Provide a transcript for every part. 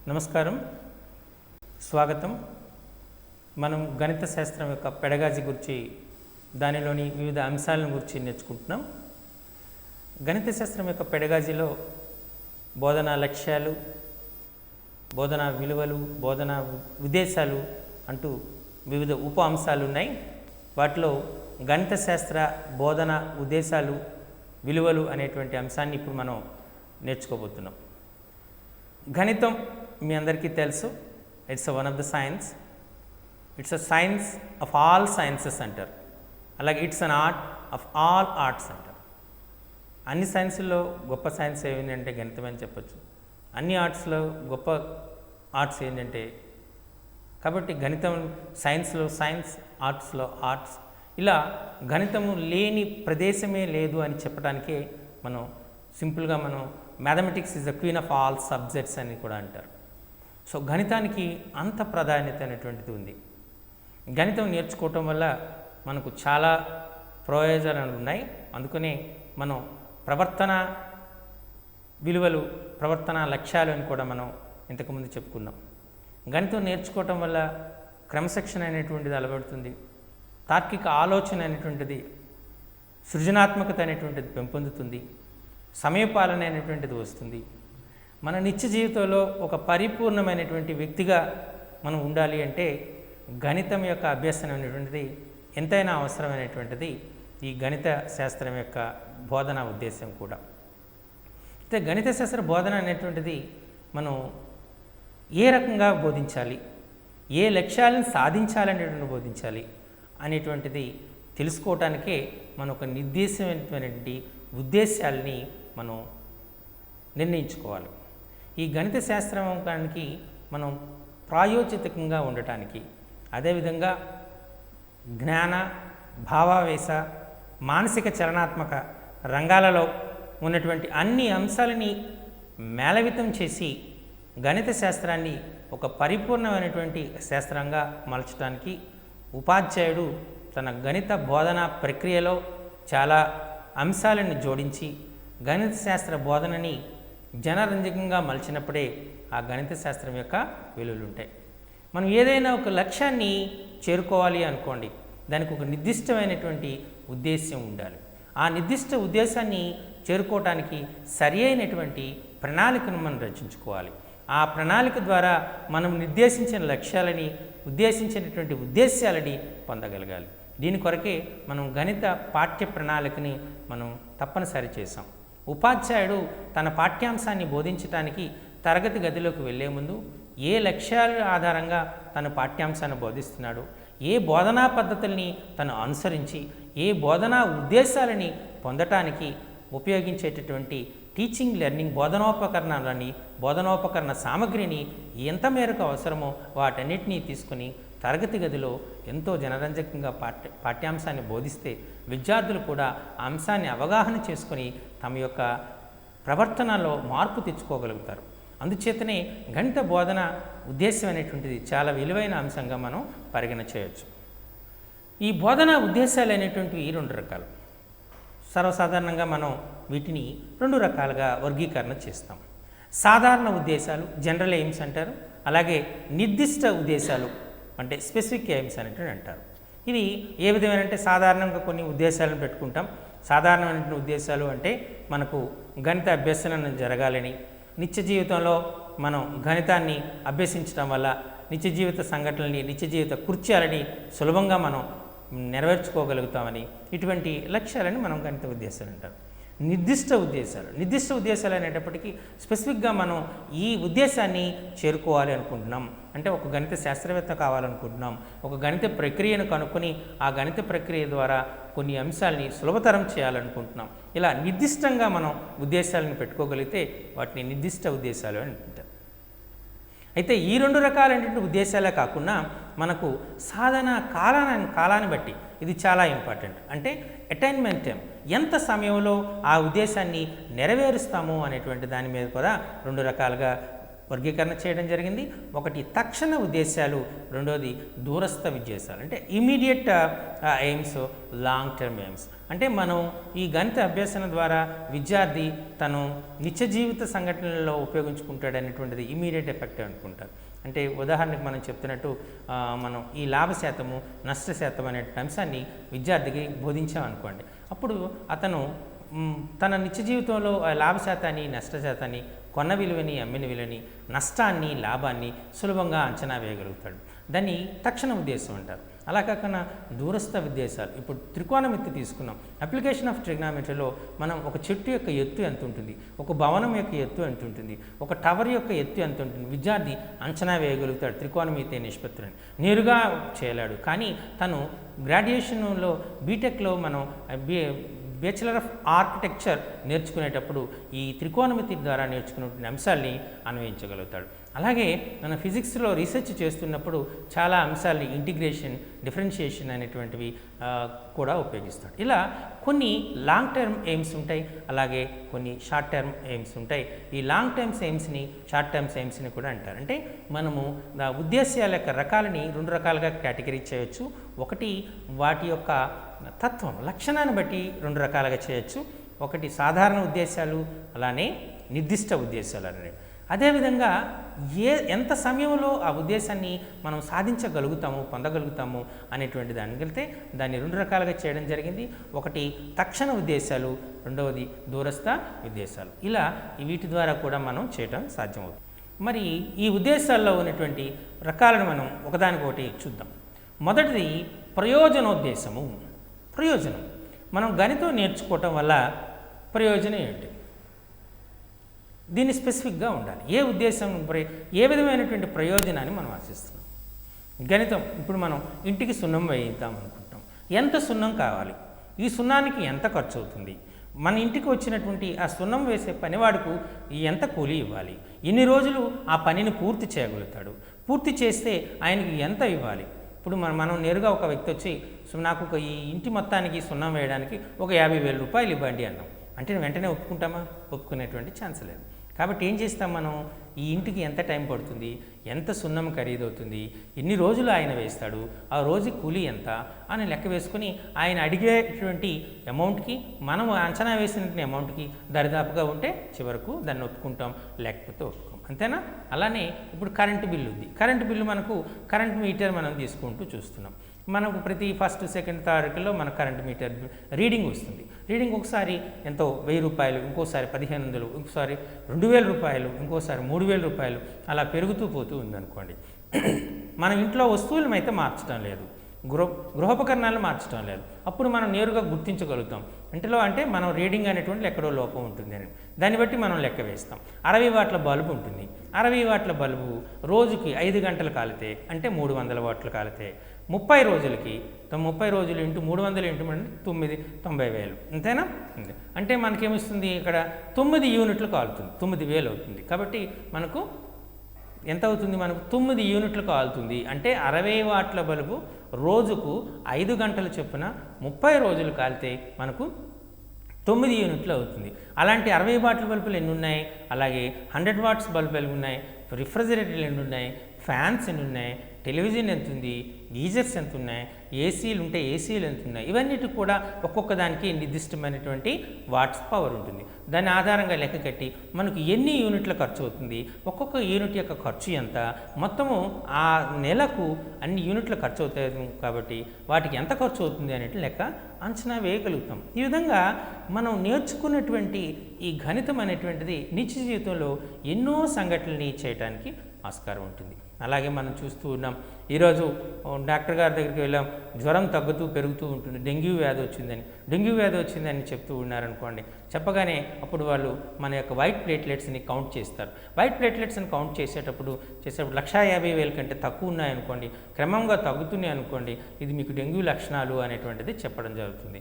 నమస్కారం, స్వాగతం. మనం గణిత శాస్త్రం యొక్క పెడగాజీ గురించి, దానిలోని వివిధ అంశాలను గురించి నేర్చుకుంటున్నాం. గణిత శాస్త్రం యొక్క పెడగాజీలో బోధనా లక్ష్యాలు, బోధనా విలువలు, బోధనా ఉద్దేశాలు అంటూ వివిధ ఉప అంశాలు ఉన్నాయి. వాటిలో గణిత శాస్త్ర బోధన ఉద్దేశాలు, విలువలు అనేటువంటి అంశాన్ని ఇప్పుడు మనం నేర్చుకోబోతున్నాం. గణితం మీ అందరికీ తెలుసు, it's one of the science. It's a science of all sciences అంటారు. అలాగే it's an art of all arts అంటారు. అన్ని సైన్స్లో గొప్ప సైన్స్ ఏంటంటే గణితం అని చెప్పచ్చు. అన్ని ఆర్ట్స్లో గొప్ప ఆర్ట్స్ ఏంటంటే, కాబట్టి గణితం సైన్స్లో సైన్స్, ఆర్ట్స్లో ఆర్ట్స్, ఇలా గణితము లేని ప్రదేశమే లేదు అని చెప్పడానికే మనం సింపుల్గా mathematics is the queen of all subjects అని కూడా అంటారు. సో గణితానికి అంత ప్రాధాన్యత అనేటువంటిది ఉంది. గణితం నేర్చుకోవటం వల్ల మనకు చాలా ప్రయోజనాలు ఉన్నాయి. అందుకనే మనం ప్రవర్తన విలువలు, ప్రవర్తన లక్ష్యాలు అని కూడా మనం ఇంతకుముందు చెప్పుకున్నాం. గణితం నేర్చుకోవటం వల్ల క్రమశిక్షణ అనేటువంటిది అలవడుతుంది. తార్కిక ఆలోచన అనేటువంటిది, సృజనాత్మకత అనేటువంటిది పెంపొందుతుంది. సమయపాలన అనేటువంటిది వస్తుంది. మన నిత్య జీవితంలో ఒక పరిపూర్ణమైనటువంటి వ్యక్తిగా మనం ఉండాలి అంటే గణితం యొక్క అభ్యసనం అనేటువంటిది ఎంతైనా అవసరమైనటువంటిది ఈ గణిత శాస్త్రం యొక్క బోధన ఉద్దేశం కూడా. అయితే గణిత శాస్త్ర బోధన అనేటువంటిది మనం ఏ రకంగా బోధించాలి, ఏ లక్ష్యాలను సాధించాలనేటువంటి బోధించాలి అనేటువంటిది తెలుసుకోవటానికే మనం ఒక నిర్దేశమైనటువంటి ఉద్దేశాలని మనం నిర్ణయించుకోవాలి. ఈ గణిత శాస్త్రానికి మనం ప్రాయోజితంగా ఉండటానికి, అదేవిధంగా జ్ఞాన, భావావేశ, మానసిక చలనాత్మక రంగాలలో ఉన్నటువంటి అన్ని అంశాలని మేళవితం చేసి గణిత శాస్త్రాన్ని ఒక పరిపూర్ణమైనటువంటి శాస్త్రంగా మలచడానికి ఉపాధ్యాయుడు తన గణిత బోధనా ప్రక్రియలో చాలా అంశాలను జోడించి గణిత శాస్త్ర బోధనని జనరంజకంగా మలిచినప్పుడే ఆ గణిత శాస్త్రం యొక్క విలువలు ఉంటాయి. మనం ఏదైనా ఒక లక్ష్యాన్ని చేరుకోవాలి అనుకోండి, దానికి ఒక నిర్దిష్టమైనటువంటి ఉద్దేశ్యం ఉండాలి. ఆ నిర్దిష్ట ఉద్దేశాన్ని చేరుకోవటానికి సరి అయినటువంటి ప్రణాళికను మనం రచించుకోవాలి. ఆ ప్రణాళిక ద్వారా మనం నిర్దేశించిన లక్ష్యాలని, ఉద్దేశించినటువంటి ఉద్దేశాలని పొందగలగాలి. దీని కొరకే మనం గణిత పాఠ్య ప్రణాళికని మనం తప్పనిసరి చేసాం. ఉపాధ్యాయుడు తన పాఠ్యాంశాన్ని బోధించడానికి తరగతి గదిలోకి వెళ్ళే ముందు ఏ లక్ష్యాల ఆధారంగా తన పాఠ్యాంశాన్ని బోధిస్తున్నాడో, ఏ బోధనా పద్ధతుల్ని తను అనుసరించి ఏ బోధనా ఉద్దేశాలని పొందటానికి ఉపయోగించేటటువంటి టీచింగ్ లెర్నింగ్ బోధనోపకరణ సామగ్రిని ఎంత మేరకు అవసరమో వాటన్నిటినీ తీసుకుని తరగతి గదిలో ఎంతో జనరంజకంగా పాఠ్యాంశాన్ని బోధిస్తే విద్యార్థులు కూడా ఆ అంశాన్ని అవగాహన చేసుకొని తమ యొక్క ప్రవర్తనలో మార్పు తెచ్చుకోగలుగుతారు. అందుచేతనే గణిత బోధన ఉద్దేశం అనేటువంటిది చాలా విలువైన అంశంగా మనం పరిగణ చేయవచ్చు. ఈ బోధనా ఉద్దేశాలు అనేటువంటివి ఈ రెండు రకాలు. సర్వసాధారణంగా మనం వీటిని రెండు రకాలుగా వర్గీకరణ చేస్తాం. సాధారణ ఉద్దేశాలు, జనరల్ ఎయిమ్స్ అంటారు. అలాగే నిర్దిష్ట ఉద్దేశాలు అంటే స్పెసిఫిక్ ఎయిమ్స్ అనేటువంటి అంటారు. ఇవి ఏ విధమైన అంటే సాధారణంగా కొన్ని ఉద్దేశాలను పెట్టుకుంటాం. సాధారణమైన ఉద్దేశాలు అంటే మనకు గణిత అభ్యసనం జరగాలని, నిత్య జీవితంలో మనం గణితాన్ని అభ్యసించడం వల్ల నిత్య జీవిత సంఘటనలని, నిత్య జీవిత కృత్యాలని సులభంగా మనం నెరవేర్చుకోగలుగుతామని, ఇటువంటి లక్ష్యాలని మనం గణిత ఉద్దేశాలు అంటారు. నిర్దిష్ట ఉద్దేశాలు అనేటప్పటికీ స్పెసిఫిక్గా మనం ఈ ఉద్దేశాన్ని చేరుకోవాలి అనుకుంటున్నాం. అంటే ఒక గణిత శాస్త్రవేత్త కావాలనుకుంటున్నాం, ఒక గణిత ప్రక్రియను కనుక్కొని ఆ గణిత ప్రక్రియ ద్వారా కొన్ని అంశాలని సులభతరం చేయాలనుకుంటున్నాం. ఇలా నిర్దిష్టంగా మనం ఉద్దేశాలను పెట్టుకోగలిగితే వాటిని నిర్దిష్ట ఉద్దేశాలు అని అంటారు. అయితే ఈ రెండు రకాలైనటువంటి ఉద్దేశాలే కాకుండా మనకు సాధన కాలాన్ని బట్టి ఇది చాలా ఇంపార్టెంట్. అంటే అటైన్మెంట్ టైం, ఎంత సమయంలో ఆ ఉద్దేశాన్ని నెరవేరుస్తాము అనేటువంటి దాని మీద కూడా రెండు రకాలుగా వర్గీకరణ చేయడం జరిగింది. ఒకటి తక్షణ ఉద్దేశాలు, రెండోది దూరస్థ ఉద్దేశాలు అంటే immediate AIIMS, long term AIIMS. అంటే మనం ఈ గణిత అభ్యసన ద్వారా విద్యార్థి తను నిత్య జీవిత సంఘటనలలో ఉపయోగించుకుంటాడు అనేటువంటిది ఇమీడియట్ ఎఫెక్ట్ అనుకుంటారు. అంటే ఉదాహరణకు మనం చెప్తున్నట్టు మనం ఈ లాభ శాతము, నష్ట శాతం అనే అంశాన్ని విద్యార్థికి బోధించామనుకోండి, అప్పుడు అతను తన నిత్య జీవితంలో ఆ లాభ శాతాన్ని, నష్ట శాతాన్ని, కొన్న విలువని, అమ్మిన విలువని, నష్టాన్ని, లాభాన్ని సులభంగా అంచనా వేయగలుగుతాడు. దాన్ని తక్షణ ఉద్దేశం అంటారు. అలా కాకుండా దూరస్థ ఉద్దేశాలు, ఇప్పుడు త్రికోణమితి తీసుకున్నాం. అప్లికేషన్ ఆఫ్ ట్రిగ్నామెట్రీలో మనం ఒక చెట్టు యొక్క ఎత్తు ఎంత ఉంటుంది, ఒక భవనం యొక్క ఎత్తు ఎంత ఉంటుంది, ఒక టవర్ యొక్క ఎత్తు ఎంత ఉంటుంది, విద్యార్థి అంచనా వేయగలుగుతాడు త్రికోణమితి నిష్పత్తులని. నేరుగా చేయలేడు, కానీ తను గ్రాడ్యుయేషన్లో బీటెక్లో మనం బ్యాచిలర్ ఆఫ్ ఆర్కిటెక్చర్ నేర్చుకునేటప్పుడు ఈ త్రికోణమితి ద్వారా నేర్చుకునే అంశాల్ని అన్వయించగలుగుతాడు. అలాగే మన ఫిజిక్స్లో రీసెర్చ్ చేస్తున్నప్పుడు చాలా అంశాలని ఇంటిగ్రేషన్, డిఫరెన్షియేషన్ అనేటువంటివి కూడా ఉపయోగిస్తాడు. ఇలా కొన్ని లాంగ్ టర్మ్ ఎయిమ్స్ ఉంటాయి, అలాగే కొన్ని షార్ట్ టర్మ్ ఎయిమ్స్ ఉంటాయి. ఈ లాంగ్ టర్మ్స్ ఎయిమ్స్ని, షార్ట్ టర్మ్స్ ఎయిమ్స్ని కూడా అంటారు. అంటే మనము ఉద్దేశాల యొక్క రకాలని రెండు రకాలుగా కేటగిరీ చేయొచ్చు. ఒకటి వాటి యొక్క తత్వం, లక్షణాన్ని బట్టి రెండు రకాలుగా చేయొచ్చు. ఒకటి సాధారణ ఉద్దేశాలు, అలానే నిర్దిష్ట ఉద్దేశాలు అనేవి. అదేవిధంగా ఎంత సమయంలో ఆ ఉద్దేశాన్ని మనం సాధించగలుగుతాము, పొందగలుగుతాము అనేటువంటి దానికి వెళ్తే దాన్ని రెండు రకాలుగా చేయడం జరిగింది. ఒకటి తక్షణ ఉద్దేశాలు, రెండవది దూరస్థ ఉద్దేశాలు. ఇలా వీటి ద్వారా కూడా మనం చేయడం సాధ్యమవుతుంది. మరి ఈ ఉద్దేశాల్లో ఉన్నటువంటి రకాలను మనం ఒకదానికొకటి చూద్దాం. మొదటిది ప్రయోజనోద్దేశము. ప్రయోజనం, మనం గణితం నేర్చుకోవటం వల్ల ప్రయోజనం ఏంటి? దీన్ని స్పెసిఫిక్గా ఉండాలి. ఏ ఉద్దేశం, ఏ విధమైనటువంటి ప్రయోజనాన్ని మనం ఆశిస్తున్నాం? గణితం, ఇప్పుడు మనం ఇంటికి సున్నం వేయిద్దాం అనుకుంటాం. ఎంత సున్నం కావాలి? ఈ సున్నానికి ఎంత ఖర్చు అవుతుంది? మన ఇంటికి వచ్చినటువంటి ఆ సున్నం వేసే పనివాడుకు ఎంత కూలీ ఇవ్వాలి? ఎన్ని రోజులు ఆ పనిని పూర్తి చేయగలుగుతాడు? పూర్తి చేస్తే ఆయనకి ఎంత ఇవ్వాలి? ఇప్పుడు మనం నేరుగా ఒక వ్యక్తి వచ్చి నాకు ఈ ఇంటి మొత్తానికి సున్నం వేయడానికి ఒక 50,000 రూపాయలు ఇవ్వండి అన్నాం అంటే వెంటనే ఒప్పుకుంటామా? ఒప్పుకునేటువంటి ఛాన్స్ లేదు. కాబట్టి ఏం చేస్తాం మనం? ఈ ఇంటికి ఎంత టైం పడుతుంది, ఎంత సున్నం ఖరీదవుతుంది, ఎన్ని రోజులు ఆయన వేస్తాడు, ఆ రోజు కూలీ ఎంత అని లెక్క వేసుకొని ఆయన అడిగేటువంటి అమౌంట్కి మనం అంచనా వేసినటువంటి అమౌంట్కి దరిదాపుగా ఉంటే చివరకు దాన్ని ఒప్పుకుంటాం, లేకపోతే ఒప్పుకోం. అంతేనా? అలానే ఇప్పుడు కరెంటు బిల్లు ఉంది. కరెంటు బిల్లు మనకు కరెంట్ మీటర్ మనం తీసుకుంటూ చూస్తున్నాం. మనకు ప్రతి ఫస్ట్, సెకండ్, తారీఖులో మన కరెంట్ మీటర్ రీడింగ్ వస్తుంది. రీడింగ్ ఒకసారి ఎంతో 1000 రూపాయలు, ఇంకోసారి 1500, ఇంకోసారి 2000 రూపాయలు, ఇంకోసారి 3000 రూపాయలు, అలా పెరుగుతూ పోతూ ఉందనుకోండి. మన ఇంట్లో వస్తువులను అయితే మార్చడం లేదు, గృహోపకరణాలను మార్చడం లేదు. అప్పుడు మనం నేరుగా గుర్తించగలుగుతాం అంటే మనం రీడింగ్ అనేటువంటి ఎక్కడో లోపం ఉంటుంది అని. దాన్ని బట్టి మనం లెక్క వేస్తాం. 60 వాట్ల బల్బు ఉంటుంది. 60 వాట్ల బల్బు రోజుకి 5 గంటలు కాలితే అంటే 300 వాట్లు కాలితే 30 రోజులకి 30 రోజులు ఇంటూ 300 ఇంటూ 90,000. అంతేనా? అంటే మనకేమిస్తుంది? ఇక్కడ 9 యూనిట్లు కాలుతుంది, 9,000 అవుతుంది. కాబట్టి మనకు ఎంత అవుతుంది? మనకు 9 యూనిట్లు కాలుతుంది. అంటే 60 వాట్ల బల్బు రోజుకు 5 గంటలు చొప్పున 30 రోజులు కాలితే మనకు 9 యూనిట్లు అవుతుంది. అలాంటి 60 వాట్ల బల్బులు ఎన్ని ఉన్నాయి? అలాగే 100 వాట్స్ బల్బులు ఉన్నాయి. రిఫ్రిజిరేటర్లు ఎన్ని ఉన్నాయి? ఫ్యాన్స్ ఎన్ని ఉన్నాయి? టెలివిజన్ ఎంత ఉంది? గీజర్స్ ఎంత ఉన్నాయి? ఏసీలు ఉంటే ఏసీలు ఎంత ఉన్నాయి? ఇవన్నిటి కూడా ఒక్కొక్క దానికి నిర్దిష్టమైనటువంటి వాట్స్ పవర్ ఉంటుంది. దాని ఆధారంగా లెక్క కట్టి మనకు ఎన్ని యూనిట్ల ఖర్చు అవుతుంది, ఒక్కొక్క యూనిట్ యొక్క ఖర్చు ఎంత, మొత్తము ఆ నెలకు అన్ని యూనిట్ల ఖర్చు అవుతాయి కాబట్టి వాటికి ఎంత ఖర్చు అవుతుంది అనేటి లెక్క అంచనా వేయగలుగుతాం. ఈ విధంగా మనం నేర్చుకున్నటువంటి ఈ గణితం అనేటువంటిది నిత్య జీవితంలో ఎన్నో సంఘటనల్ని చేయడానికి ఆస్కారం ఉంటుంది. అలాగే మనం చూస్తూ ఉన్నాం. ఈరోజు డాక్టర్ గారి దగ్గరికి వెళ్ళాం, జ్వరం తగ్గుతూ పెరుగుతూ ఉంటుంది, డెంగ్యూ వ్యాధి వచ్చిందని చెప్తూ ఉన్నారనుకోండి. చెప్పగానే అప్పుడు వాళ్ళు మన యొక్క వైట్ ప్లేట్లెట్స్ని కౌంట్ చేస్తారు. వైట్ ప్లేట్లెట్స్ని కౌంట్ చేసేటప్పుడు 150,000 కంటే తక్కువ ఉన్నాయనుకోండి, క్రమంగా తగ్గుతున్నాయి అనుకోండి, ఇది మీకు డెంగ్యూ లక్షణాలు అనేటువంటిది చెప్పడం జరుగుతుంది.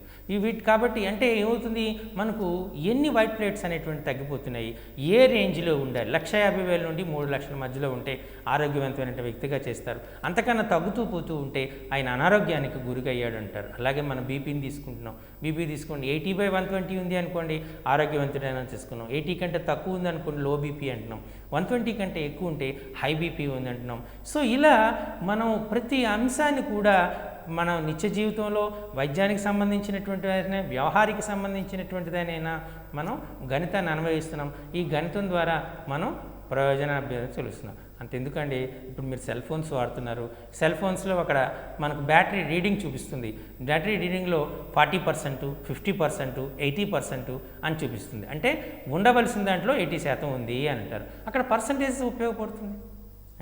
కాబట్టి అంటే ఏమవుతుంది? మనకు ఎన్ని వైట్ ప్లేట్స్ అనేటువంటి తగ్గిపోతున్నాయి, ఏ రేంజ్లో ఉండాలి? 150,000 నుండి 3 లక్షల మధ్యలో ఉంటే ఆరోగ్యవంతంగా ఆరోగ్యవంతమైన వ్యక్తిగా చేస్తారు. అంతకన్నా తగ్గుతూ పోతూ ఉంటే ఆయన అనారోగ్యానికి గురికయ్యాడు అంటారు. అలాగే మనం బీపీని తీసుకుంటున్నాం. బీపీ తీసుకోండి, 80/120 ఉంది అనుకోండి, ఆరోగ్యవంతుడైనా చేసుకున్నాం. 80 కంటే తక్కువ ఉంది అనుకోండి, లో బీపీ అంటున్నాం. 120 కంటే ఎక్కువ ఉంటే హై బీపీ ఉంది అంటున్నాం. సో ఇలా మనం ప్రతి అంశాన్ని కూడా మనం నిత్య జీవితంలో వైద్యానికి సంబంధించినటువంటిదైనా వ్యవహారికి సంబంధించినటువంటిదైనా మనం గణితాన్ని అన్వయిస్తున్నాం. ఈ గణితం ద్వారా మనం ప్రయోజనాన్ని తెలుస్తున్నాం. అంతెందుకండి, ఇప్పుడు మీరు సెల్ ఫోన్స్ వాడుతున్నారు. సెల్ ఫోన్స్లో అక్కడ మనకు బ్యాటరీ రీడింగ్ చూపిస్తుంది. బ్యాటరీ రీడింగ్లో 40%, 50%, 80% అని చూపిస్తుంది. అంటే ఉండవలసిన దాంట్లో 80% ఉంది అని అంటారు. అక్కడ పర్సంటేజ్ ఉపయోగపడుతుంది.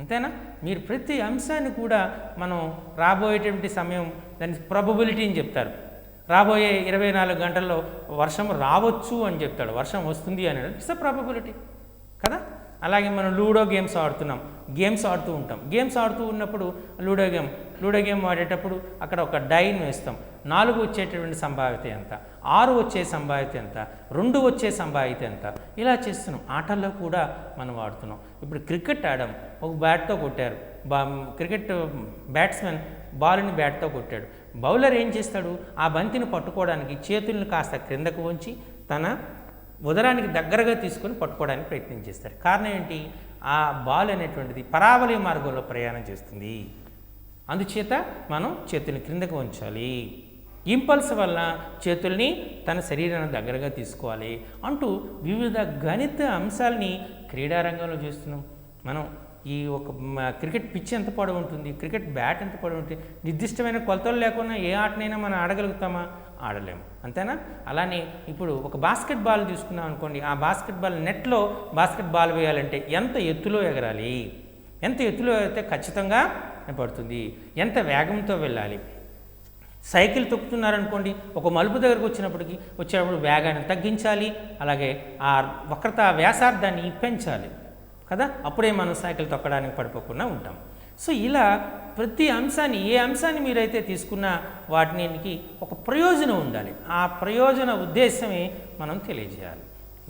అంతేనా? మీరు ప్రతి అంశాన్ని కూడా మనం రాబోయేటువంటి సమయం దాని ప్రాబబిలిటీ అని చెప్తారు. రాబోయే 24 గంటల్లో వర్షం రావచ్చు అని చెప్తాడు, వర్షం వస్తుంది అని. ఇట్స్ అ ప్రాబబిలిటీ కదా. అలాగే మనం లూడో గేమ్స్ ఆడుతున్నాం, గేమ్స్ ఆడుతూ ఉంటాం. గేమ్స్ ఆడుతూ ఉన్నప్పుడు లూడో గేమ్ ఆడేటప్పుడు అక్కడ ఒక డైన్ వేస్తాం. 4 వచ్చేటటువంటి సంభావ్యత ఎంత, 6 వచ్చే సంభావ్యత ఎంత, 2 వచ్చే సంభావ్యత ఎంత, ఇలా చేస్తున్నాం. ఆటల్లో కూడా మనం వాడుతున్నాం. ఇప్పుడు క్రికెట్ ఆడాం, ఒక బ్యాట్తో కొట్టారు. క్రికెట్ బ్యాట్స్మెన్ బాల్ని బ్యాట్తో కొట్టాడు. బౌలర్ ఏం చేస్తాడు, ఆ బంతిని పట్టుకోవడానికి చేతులను కాస్త క్రిందకు ఉంచి తన ఉదరానికి దగ్గరగా తీసుకొని పట్టుకోవడానికి ప్రయత్నం చేస్తారు. కారణం ఏంటి, ఆ బాల్ అనేటువంటిది పరావలయ మార్గంలో ప్రయాణం చేస్తుంది. అందుచేత మనం చేతుల్ని క్రిందకు ఉంచాలి. ఇంపల్స్ వల్ల చేతుల్ని తన శరీరాన్ని దగ్గరగా తీసుకోవాలి అంటూ వివిధ గణిత అంశాలని క్రీడారంగంలో చేస్తున్నాం. మనం ఈ ఒక క్రికెట్ పిచ్ ఎంత పొడవు ఉంటుంది, క్రికెట్ బ్యాట్ ఎంత పొడవు ఉంటుంది, నిర్దిష్టమైన కొలతలు లేకుండా ఏ ఆటనైనా మనం ఆడగలుగుతామా? ఆడలేము. అంతేనా? అలానే ఇప్పుడు ఒక బాస్కెట్ బాల్ తీసుకున్నాం అనుకోండి, ఆ బాస్కెట్ బాల్ నెట్లో బాస్కెట్ బాల్ వేయాలంటే ఎంత ఎత్తులో ఎగరాలి, ఎంత ఎత్తులో అయితే ఖచ్చితంగా పడుతుంది, ఎంత వేగంతో వెళ్ళాలి. సైకిల్ తొక్కుతున్నారనుకోండి, ఒక మలుపు దగ్గరకు వచ్చేటప్పుడు వేగాన్ని తగ్గించాలి, అలాగే ఆ వక్రత వ్యాసార్థాన్ని పెంచాలి కదా, అప్పుడే మనం సైకిల్ తొక్కడానికి పడిపోకుండా ఉంటాం. సో ఇలా ప్రతి అంశాన్ని, ఏ అంశాన్ని మీరైతే తీసుకున్నా వాటికి ఒక ప్రయోజనం ఉండాలి. ఆ ప్రయోజన ఉద్దేశమే మనం తెలియజేయాలి.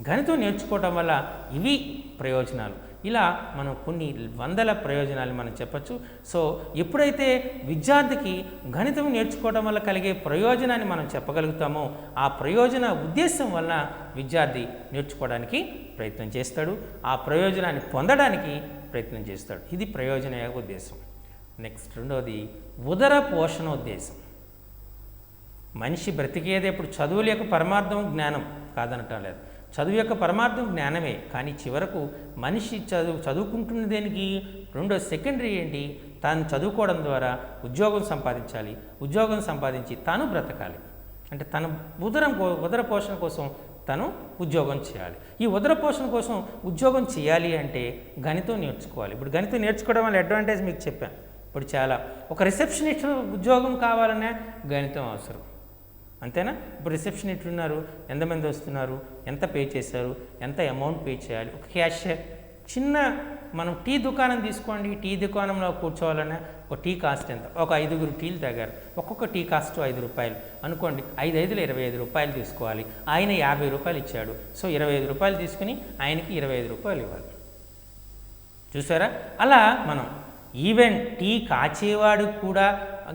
గణితం నేర్చుకోవటం వల్ల ఇవి ప్రయోజనాలు. ఇలా మనం కొన్ని వందల ప్రయోజనాలు మనం చెప్పచ్చు. సో ఎప్పుడైతే విద్యార్థికి గణితం నేర్చుకోవడం వల్ల కలిగే ప్రయోజనాన్ని మనం చెప్పగలుగుతామో, ఆ ప్రయోజన ఉద్దేశం వల్ల విద్యార్థి నేర్చుకోవడానికి ప్రయత్నం చేస్తాడు, ఆ ప్రయోజనాన్ని పొందడానికి ప్రయత్నం చేస్తాడు. ఇది ప్రయోజన ఉద్దేశం. నెక్స్ట్ రెండవది ఉదర పోషణోద్దేశం. మనిషి బ్రతికేది ఇప్పుడు చదువు లేక పరమార్థం జ్ఞానం కాదనటం లేదు. చదువు యొక్క పరమార్థం జ్ఞానమే, కానీ చివరకు మనిషి చదువుకుంటున్న దేనికి రెండో సెకండరీ ఏంటి, తాను చదువుకోవడం ద్వారా ఉద్యోగం సంపాదించాలి, ఉద్యోగం సంపాదించి తాను బ్రతకాలి. అంటే తన ఉదర పోషణ కోసం తను ఉద్యోగం చేయాలి. ఈ ఉదర పోషణ కోసం ఉద్యోగం చేయాలి అంటే గణితం నేర్చుకోవాలి. ఇప్పుడు గణితం నేర్చుకోవడం వల్ల అడ్వాంటేజ్ మీకు చెప్పాను. ఇప్పుడు చాలా ఒక రిసెప్షనిస్ట్ ఉద్యోగం కావాలనే గణితం అవసరం. అంతేనా? ఇప్పుడు రిసెప్షనిస్ట్ ఉన్నారు, ఎంతమంది వస్తున్నారు, ఎంత పే చేశారు, ఎంత అమౌంట్ పే చేయాలి. ఒక క్యాషియర్, చిన్న మనం టీ దుకాణం తీసుకోండి, టీ దుకాణంలో కూర్చోవాలన్నా ఒక టీ కాస్ట్ ఎంత, ఒక 5 టీలు తాగారు, ఒక్కొక్క టీ కాస్ట్ 5 రూపాయలు అనుకోండి, 5 5లు 25 రూపాయలు తీసుకోవాలి. ఆయన 50 రూపాయలు ఇచ్చాడు, సో 25 రూపాయలు తీసుకుని ఆయనకి 25 రూపాయలు ఇవ్వాలి. చూసారా? అలా మనం ఈవెన్ టీ కాచేవాడు కూడా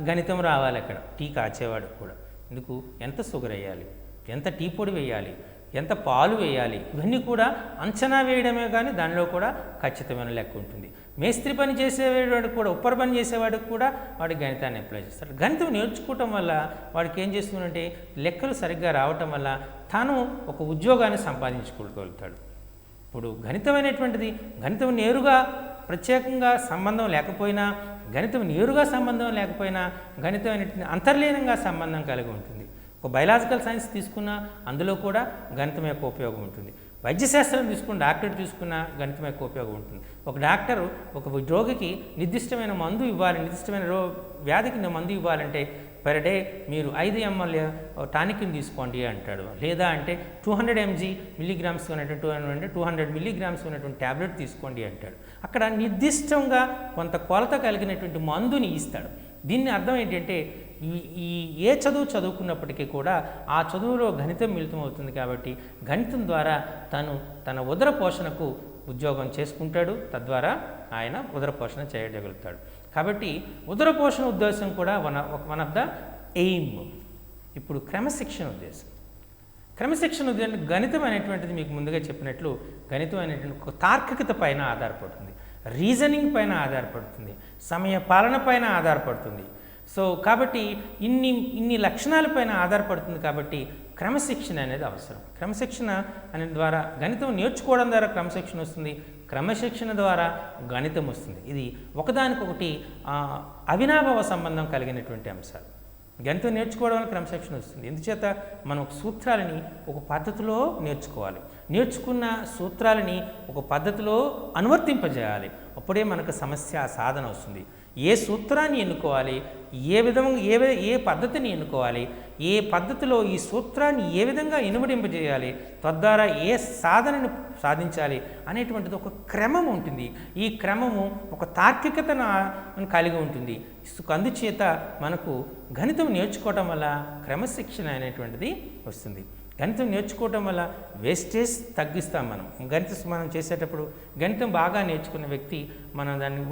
గణితం రావాలి. అక్కడ టీ కాచేవాడు కూడా ఎందుకు, ఎంత షుగర్ వేయాలి, ఎంత టీ పొడి వేయాలి, ఎంత పాలు వేయాలి, ఇవన్నీ కూడా అంచనా వేయడమే, కానీ దానిలో కూడా ఖచ్చితమైన లెక్క ఉంటుంది. మేస్త్రి పని చేసేవాడికి కూడా, ఉప్పర పని చేసేవాడికి కూడా వాడి గణితాన్ని అప్లై చేస్తాడు. గణితం నేర్చుకోవటం వల్ల వాడికి ఏం చేస్తుందంటే లెక్కలు సరిగ్గా రావటం వల్ల తాను ఒక ఉద్యోగాన్ని సంపాదించుకోగలుగుతాడు. ఇప్పుడు గణితమైనటువంటిది, గణితం నేరుగా ప్రత్యేకంగా సంబంధం లేకపోయినా, గణితం నేరుగా సంబంధం లేకపోయినా గణితమైనటువంటి అంతర్లీనంగా సంబంధం కలిగి ఉంటుంది. ఒక బయలాజికల్ సైన్స్ తీసుకున్నా అందులో కూడా గణితం యొక్క ఉపయోగం ఉంటుంది. వైద్యశాస్త్రం తీసుకున్న డాక్టర్ తీసుకున్న గణితం యొక్క ఉపయోగం ఉంటుంది. ఒక డాక్టరు ఒక రోగికి నిర్దిష్టమైన మందు ఇవ్వాలి, నిర్దిష్టమైన వ్యాధికి మందు ఇవ్వాలంటే పర్ డే మీరు 5 ml టానిక్ని తీసుకోండి అంటాడు. లేదా అంటే 200 mg ఉన్నటువంటి 200 mg ఉన్నటువంటి ట్యాబ్లెట్ తీసుకోండి అంటాడు. అక్కడ నిర్దిష్టంగా కొంత కొలత కలిగినటువంటి మందుని ఇస్తాడు. దీన్ని అర్థం ఏంటంటే ఈ ఏ చదువు చదువుకున్నప్పటికీ కూడా ఆ చదువులో గణితం మిళితమవుతుంది. కాబట్టి గణితం ద్వారా తన ఉదర పోషణకు ఉద్యోగం చేసుకుంటాడు, తద్వారా ఆయన ఉదర పోషణ చేయగలుగుతాడు. కాబట్టి ఉదర పోషణ ఉద్దేశం కూడా వన్ ఆఫ్ ద ఎయిమ్. ఇప్పుడు క్రమశిక్షణ ఉద్దేశం. క్రమశిక్షణ ఉద్దేశం గణితం అనేటువంటిది మీకు ముందుగా చెప్పినట్లు గణితం అనేటువంటి ఒక తార్కికత పైన ఆధారపడుతుంది, రీజనింగ్ పైన ఆధారపడుతుంది, సమయ పాలన పైన ఆధారపడుతుంది. సో కాబట్టి ఇన్ని లక్షణాలపైన ఆధారపడుతుంది. కాబట్టి క్రమశిక్షణ అనేది అవసరం. క్రమశిక్షణ అనే ద్వారా గణితం నేర్చుకోవడం ద్వారా క్రమశిక్షణ వస్తుంది, క్రమశిక్షణ ద్వారా గణితం వస్తుంది. ఇది ఒకదానికొకటి అవినాభావ సంబంధం కలిగినటువంటి అంశాలు. గణితం నేర్చుకోవడం వల్ల క్రమశిక్షణ వస్తుంది. ఎందుచేత మనం సూత్రాలని ఒక పద్ధతిలో నేర్చుకోవాలి, నేర్చుకున్న సూత్రాలని ఒక పద్ధతిలో అనువర్తింపజేయాలి. అప్పుడే మనకు సమస్య సాధన వస్తుంది. ఏ సూత్రాన్ని ఎన్నుకోవాలి, ఏ విధంగా ఏ పద్ధతిని ఎన్నుకోవాలి, ఏ పద్ధతిలో ఈ సూత్రాన్ని ఏ విధంగా ఇనుమడింపజేయాలి, తద్వారా ఏ సాధనను సాధించాలి అనేటువంటిది ఒక క్రమం ఉంటుంది. ఈ క్రమము ఒక తార్కికతను కలిగి ఉంటుంది. అందుచేత మనకు గణితం నేర్చుకోవటం వల్ల క్రమశిక్షణ అనేటువంటిది వస్తుంది. గణితం నేర్చుకోవటం వల్ల వేస్టేజ్ తగ్గిస్తాం. మనం చేసేటప్పుడు గణితం బాగా నేర్చుకున్న వ్యక్తి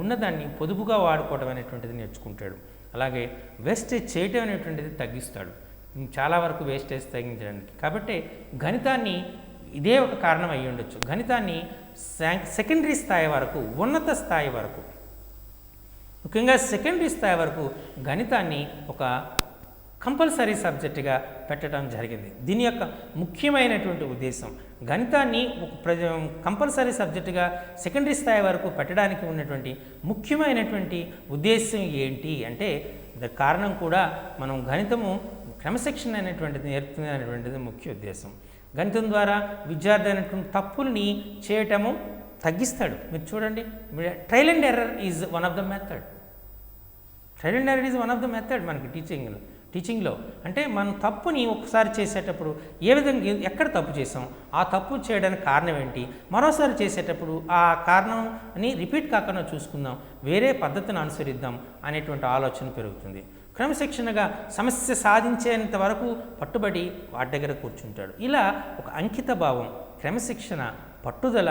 ఉన్నదాన్ని పొదుపుగా వాడుకోవడం అనేటువంటిది నేర్చుకుంటాడు. అలాగే వేస్టేజ్ చేయటం అనేటువంటిది తగ్గిస్తాడు, చాలా వరకు వేస్టేజ్ తగ్గించడానికి. కాబట్టి గణితాన్ని ఇదే ఒక కారణం అయ్యి ఉండొచ్చు. గణితాన్ని సెకండరీ స్థాయి వరకు, ఉన్నత స్థాయి వరకు, ముఖ్యంగా సెకండరీ స్థాయి వరకు గణితాన్ని ఒక కంపల్సరీ సబ్జెక్టుగా పెట్టడం జరిగింది. దీని యొక్క ముఖ్యమైనటువంటి ఉద్దేశం గణితాన్ని ఒక కంపల్సరీ సబ్జెక్టుగా సెకండరీ స్థాయి వరకు పెట్టడానికి ఉన్నటువంటి ముఖ్యమైనటువంటి ఉద్దేశం ఏంటి అంటే, దాని కారణం కూడా మనం గణితము క్రమశిక్షణ అనేటువంటిది నేర్పుతుంది అనేటువంటిది ముఖ్య ఉద్దేశం. గణితం ద్వారా విద్యార్థి అనేటువంటి తప్పుల్ని చేయటము తగ్గిస్తాడు. మీరు చూడండి, trial and error is one of the method. Trial and error is one of the method మనకి టీచింగ్లో. అంటే మనం తప్పుని ఒకసారి చేసేటప్పుడు ఏ విధంగా ఎక్కడ తప్పు చేసాం, ఆ తప్పు చేయడానికి కారణం ఏంటి, మరోసారి చేసేటప్పుడు ఆ కారణంని రిపీట్ కాకుండా చూసుకుందాం, వేరే పద్ధతిని అనుసరిద్దాం అనేటువంటి ఆలోచన పెరుగుతుంది. క్రమశిక్షణగా సమస్య సాధించేంత వరకు పట్టుబడి వాటి దగ్గర కూర్చుంటాడు. ఇలా ఒక అంకిత భావం, క్రమశిక్షణ, పట్టుదల,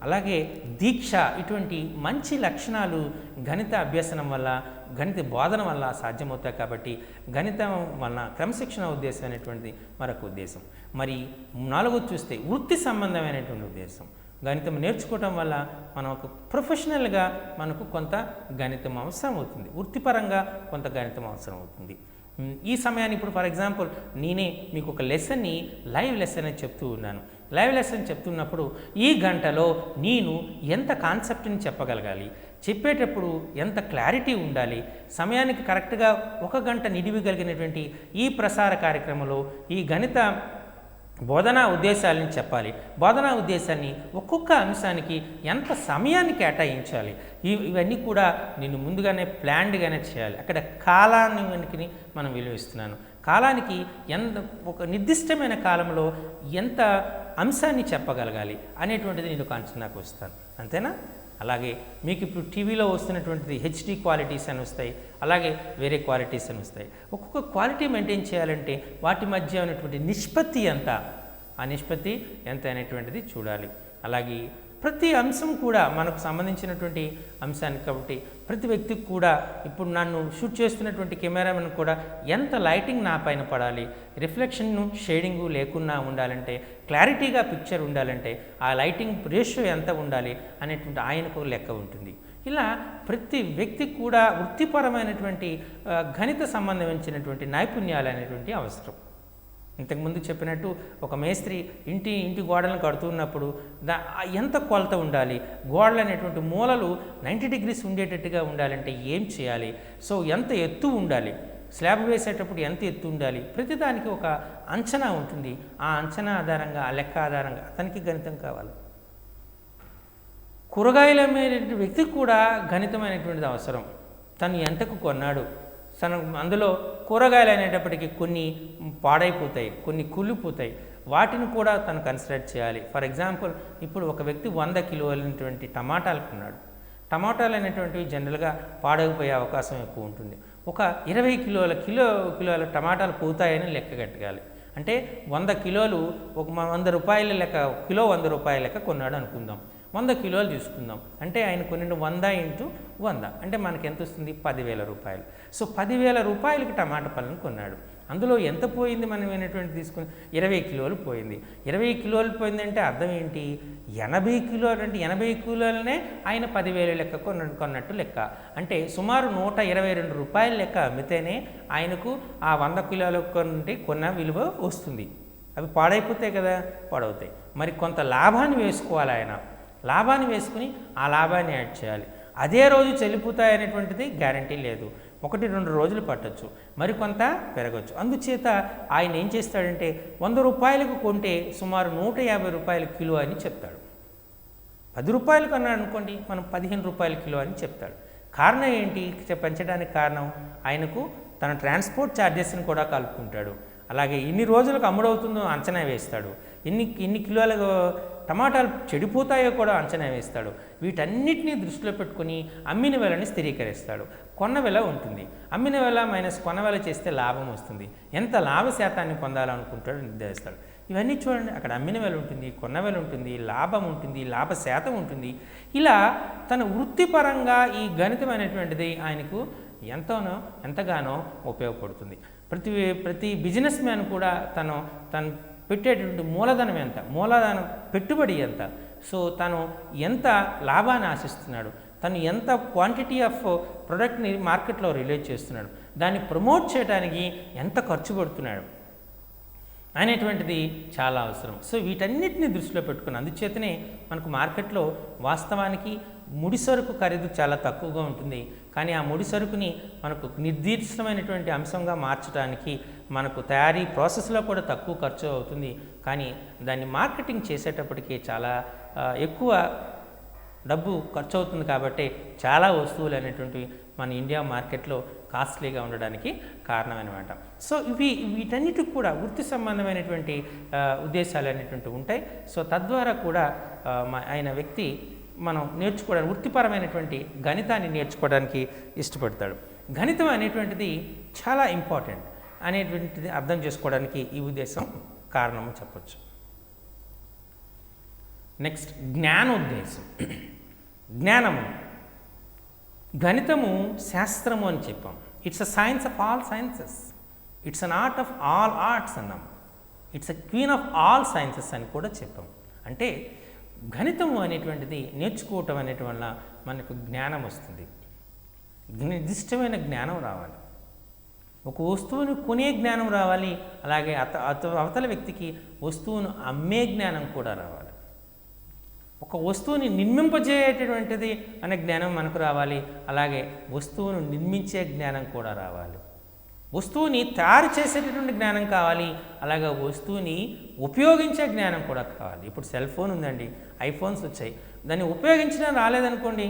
అలాగే దీక్ష, ఇటువంటి మంచి లక్షణాలు గణిత అభ్యసనం వల్ల, గణిత బోధన వల్ల సాధ్యమవుతాయి. కాబట్టి గణితం వలన క్రమశిక్షణ ఉద్దేశం అనేటువంటిది మరొక ఉద్దేశం. మరి నాలుగోది చూస్తే వృత్తి సంబంధమైనటువంటి ఉద్దేశం. గణితం నేర్చుకోవటం వల్ల మనం ఒక ప్రొఫెషనల్గా మనకు కొంత గణితం అవసరం అవుతుంది, వృత్తిపరంగా కొంత గణితం అవసరం అవుతుంది. ఈ సమయాన్ని ఇప్పుడు ఫర్ ఎగ్జాంపుల్ నేనే మీకు ఒక లెసన్ని లైవ్ లెసన్ అని చెప్తూ ఉన్నాను. లైవ్ లెసన్ చెప్తున్నప్పుడు ఈ గంటలో నేను ఎంత కాన్సెప్ట్ని చెప్పగలగాలి, చెప్పేటప్పుడు ఎంత క్లారిటీ ఉండాలి, సమయానికి కరెక్ట్గా 1 గంట నిడివిగలిగినటువంటి ఈ ప్రసార కార్యక్రమంలో ఈ గణిత బోధనా ఉద్దేశాలని చెప్పాలి. బోధనా ఉద్దేశాన్ని ఒక్కొక్క అంశానికి ఎంత సమయాన్ని కేటాయించాలి, ఇవన్నీ కూడా నేను ముందుగానే ప్లాన్డ్గానే చేయాలి. అక్కడ కాలానికి మనం విలువిస్తున్నాను. కాలానికి ఒక నిర్దిష్టమైన కాలంలో ఎంత అంశాన్ని చెప్పగలగాలి అనేటువంటిది నేను ఒక అంచనాకు వస్తాను. అంతేనా? అలాగే మీకు ఇప్పుడు టీవీలో వస్తున్నటువంటిది హెచ్డి క్వాలిటీస్ అని వస్తాయి, అలాగే వేరే క్వాలిటీస్ అని వస్తాయి. ఒక్కొక్క క్వాలిటీ మెయింటైన్ చేయాలంటే వాటి మధ్య ఉన్నటువంటి నిష్పత్తి ఎంత, ఆ నిష్పత్తి ఎంత అనేటువంటిది చూడాలి. అలాగే ప్రతి అంశం కూడా మనకు సంబంధించినటువంటి అంశానికి, కాబట్టి ప్రతి వ్యక్తికి కూడా ఇప్పుడు నన్ను షూట్ చేస్తున్నటువంటి కెమెరామెన్ కూడా ఎంత లైటింగ్ నా పైన పడాలి, రిఫ్లెక్షన్ను షేడింగు లేకుండా ఉండాలంటే, క్లారిటీగా పిక్చర్ ఉండాలంటే ఆ లైటింగ్ రేషియో ఎంత ఉండాలి అనేటువంటి ఆయనకు లెక్క ఉంటుంది. ఇలా ప్రతి వ్యక్తికి కూడా వృత్తిపరమైనటువంటి గణిత సంబంధించినటువంటి నైపుణ్యాలు అనేటువంటి అవసరం. ఇంతకుముందు చెప్పినట్టు ఒక మేస్త్రి ఇంటి గోడలను కడుతున్నప్పుడు ఎంత కొలత ఉండాలి, గోడలు అనేటువంటి మూలలు 90 డిగ్రీస్ ఉండేటట్టుగా ఉండాలంటే ఏం చేయాలి, సో ఎంత ఎత్తు ఉండాలి, స్లాబ్ వేసేటప్పుడు ఎంత ఎత్తు ఉండాలి, ప్రతిదానికి ఒక అంచనా ఉంటుంది. ఆ అంచనా ఆధారంగా, ఆ లెక్క ఆధారంగా అతనికి గణితం కావాలి. కూరగాయలు అమ్మేటువంటి వ్యక్తికి కూడా గణితమైనటువంటిది అవసరం. తను ఎంతకు కొన్నాడు, అందులో కూరగాయలు అనేటప్పటికీ కొన్ని పాడైపోతాయి, కొన్ని కుళ్ళిపోతాయి, వాటిని కూడా తను కన్సిడర్ చేయాలి. ఫర్ ఎగ్జాంపుల్ ఇప్పుడు ఒక వ్యక్తి 100 కిలోలైనటువంటి టమాటాలు కొన్నాడు. టమాటాలు అనేటువంటివి జనరల్గా పాడైపోయే అవకాశం ఎక్కువ ఉంటుంది. ఒక 20 కిలోల టమాటాలు పోతాయని లెక్క కట్టగాలి. అంటే 100 కిలోలు ఒక 100 రూపాయల లెక్క, కిలో 100 రూపాయల లెక్క కొన్నాడు అనుకుందాం. 100 కిలోలు తీసుకుందాం అంటే ఆయన కొనిన 100 ఇంటూ 100 అంటే మనకి ఎంత వస్తుంది 10,000 రూపాయలు. సో 10,000 రూపాయలకి టమాటా పళ్ళను కొన్నాడు. అందులో ఎంత పోయింది మనం అయినటువంటి తీసుకుని 20 కిలోలు పోయింది. 20 కిలోలు పోయిందంటే అర్థం ఏంటి, 80 కిలోలు అంటే 80 కిలోలనే ఆయన 10,000 లెక్క కొన్నట్టు లెక్క. అంటే సుమారు 122 రూపాయల లెక్క అమ్మితేనే ఆయనకు ఆ 100 కిలోల కొన్న విలువ వస్తుంది. అవి పాడైపోతాయి కదా, పాడవుతాయి. మరి కొంత లాభాన్ని వేసుకోవాలి ఆయన. లాభాన్ని వేసుకుని ఆ లాభాన్ని యాడ్ చేయాలి. అదే రోజు చెల్లిపోతాయి అనేటువంటిది గ్యారంటీ లేదు. 1-2 రోజులు పట్టొచ్చు, మరి కొంత పెరగచ్చు. అందుచేత ఆయన ఏం చేస్తాడంటే 100 రూపాయలకు కొంటే సుమారు 150 రూపాయల కిలో అని చెప్తాడు. 10 రూపాయలు కొన్నాడు అనుకోండి, మనం 15 రూపాయల కిలో అని చెప్తాడు. కారణం ఏంటి, పెంచడానికి కారణం ఆయనకు తన ట్రాన్స్పోర్ట్ ఛార్జెస్ని కూడా కలుపుకుంటాడు. అలాగే ఇన్ని రోజులకు అమ్ముడవుతుందో అంచనా వేస్తాడు. ఇన్ని కిలోల టమాటాలు చెడిపోతాయో కూడా అంచనా వేస్తాడు. వీటన్నిటినీ దృష్టిలో పెట్టుకుని అమ్మిన వెలని స్థిరీకరిస్తాడు. కొన్న వెల ఉంటుంది, అమ్మిన వెల మైనస్ కొన్న వెల చేస్తే లాభం వస్తుంది. ఎంత లాభ శాతాన్ని పొందాలనుకుంటాడో నిర్ధారిస్తాడు. ఇవన్నీ చూడండి, అక్కడ అమ్మిన వెల ఉంటుంది, కొన్న వెల ఉంటుంది, లాభం ఉంటుంది, లాభ శాతం ఉంటుంది. ఇలా తన వృత్తిపరంగా ఈ గణితం అనేటువంటిది ఆయనకు ఎంతగానో ఉపయోగపడుతుంది. ప్రతి బిజినెస్ మ్యాన్ కూడా తను పెట్టేటువంటి మూలధనం ఎంత, మూలధనం పెట్టుబడి ఎంత, సో తను ఎంత లాభాన్ని ఆశిస్తున్నాడు, తను ఎంత క్వాంటిటీ ఆఫ్ ప్రొడక్ట్ని మార్కెట్లో రిలీజ్ చేస్తున్నాడు, దాన్ని ప్రమోట్ చేయడానికి ఎంత ఖర్చు పెడుతున్నాడు అనేటువంటిది చాలా అవసరం. సో వీటన్నిటిని దృష్టిలో పెట్టుకుని అందుచేతనే మనకు మార్కెట్లో వాస్తవానికి ముడి సరుకు ఖరీదు చాలా తక్కువగా ఉంటుంది. కానీ ఆ ముడి సరుకుని మనకు నిర్దిష్టమైనటువంటి అంశంగా మార్చడానికి మనకు తయారీ ప్రాసెస్లో కూడా తక్కువ ఖర్చు అవుతుంది. కానీ దాన్ని మార్కెటింగ్ చేసేటప్పటికి చాలా ఎక్కువ డబ్బు ఖర్చు అవుతుంది. కాబట్టి చాలా వస్తువులు అనేటువంటివి మన ఇండియా మార్కెట్లో కాస్ట్లీగా ఉండడానికి కారణం అనమాట. సో వీటన్నిటికి కూడా వృత్తి సంబంధమైనటువంటి ఉద్దేశాలు అనేటువంటివి ఉంటాయి. సో తద్వారా కూడా ఆయన వ్యక్తి మనం నేర్చుకోవడానికి వృత్తిపరమైనటువంటి గణితాన్ని నేర్చుకోవడానికి ఇష్టపడతాడు. గణితం అనేటువంటిది చాలా ఇంపార్టెంట్ అనేటువంటిది అర్థం చేసుకోవడానికి ఈ ఉద్దేశం కారణం చెప్పచ్చు. నెక్స్ట్ జ్ఞానోద్దేశం. జ్ఞానము, గణితము శాస్త్రము అని చెప్పాం. It's a science of all sciences, it's an art of all arts అన్నాం, it's a queen of all sciences అని కూడా చెప్పాం. అంటే గణితము అనేటువంటిది నేర్చుకోవటం అనేటి వల్ల మనకు జ్ఞానం వస్తుంది, నిర్దిష్టమైన జ్ఞానం రావాలి. ఒక వస్తువును కొనే జ్ఞానం రావాలి, అలాగే అవతల వ్యక్తికి వస్తువును అమ్మే జ్ఞానం కూడా రావాలి. ఒక వస్తువుని నిర్మింపజేయటటువంటిది అనే జ్ఞానం మనకు రావాలి, అలాగే వస్తువును నిర్మించే జ్ఞానం కూడా రావాలి. వస్తువుని తయారు చేసేటటువంటి జ్ఞానం కావాలి, అలాగే వస్తువుని ఉపయోగించే జ్ఞానం కూడా కావాలి. ఇప్పుడు సెల్ ఫోన్ ఉందండి, ఐఫోన్స్ వచ్చాయి, దాన్ని ఉపయోగించడం రాలేదనుకోండి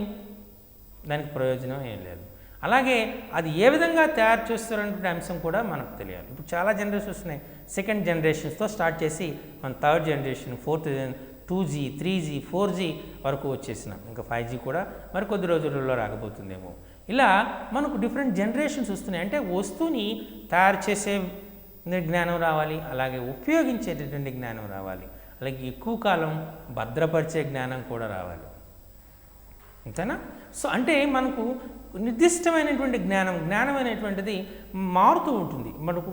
దానికి ప్రయోజనం ఏం లేదు. అలాగే అది ఏ విధంగా తయారు చేస్తారనే అంశం కూడా మనకు తెలియాలి. ఇప్పుడు చాలా జనరేషన్స్ వస్తున్నాయి, సెకండ్ జనరేషన్స్తో స్టార్ట్ చేసి మన third generation, 4th 2G 3G 4G వరకు వచ్చేసినాం. ఇంకా 5G కూడా మరి కొద్ది రోజులలో రాకపోతుందేమో. ఇలా మనకు డిఫరెంట్ జనరేషన్స్ వస్తున్నాయి. అంటే వస్తువుని తయారు చేసే జ్ఞానం రావాలి, అలాగే ఉపయోగించేటటువంటి జ్ఞానం రావాలి, అలాగే ఎక్కువ కాలం భద్రపరిచే జ్ఞానం కూడా రావాలి. అంతేనా? సో అంటే మనకు నిర్దిష్టమైనటువంటి జ్ఞానం అనేటువంటిది మారుతూ ఉంటుంది, మనకు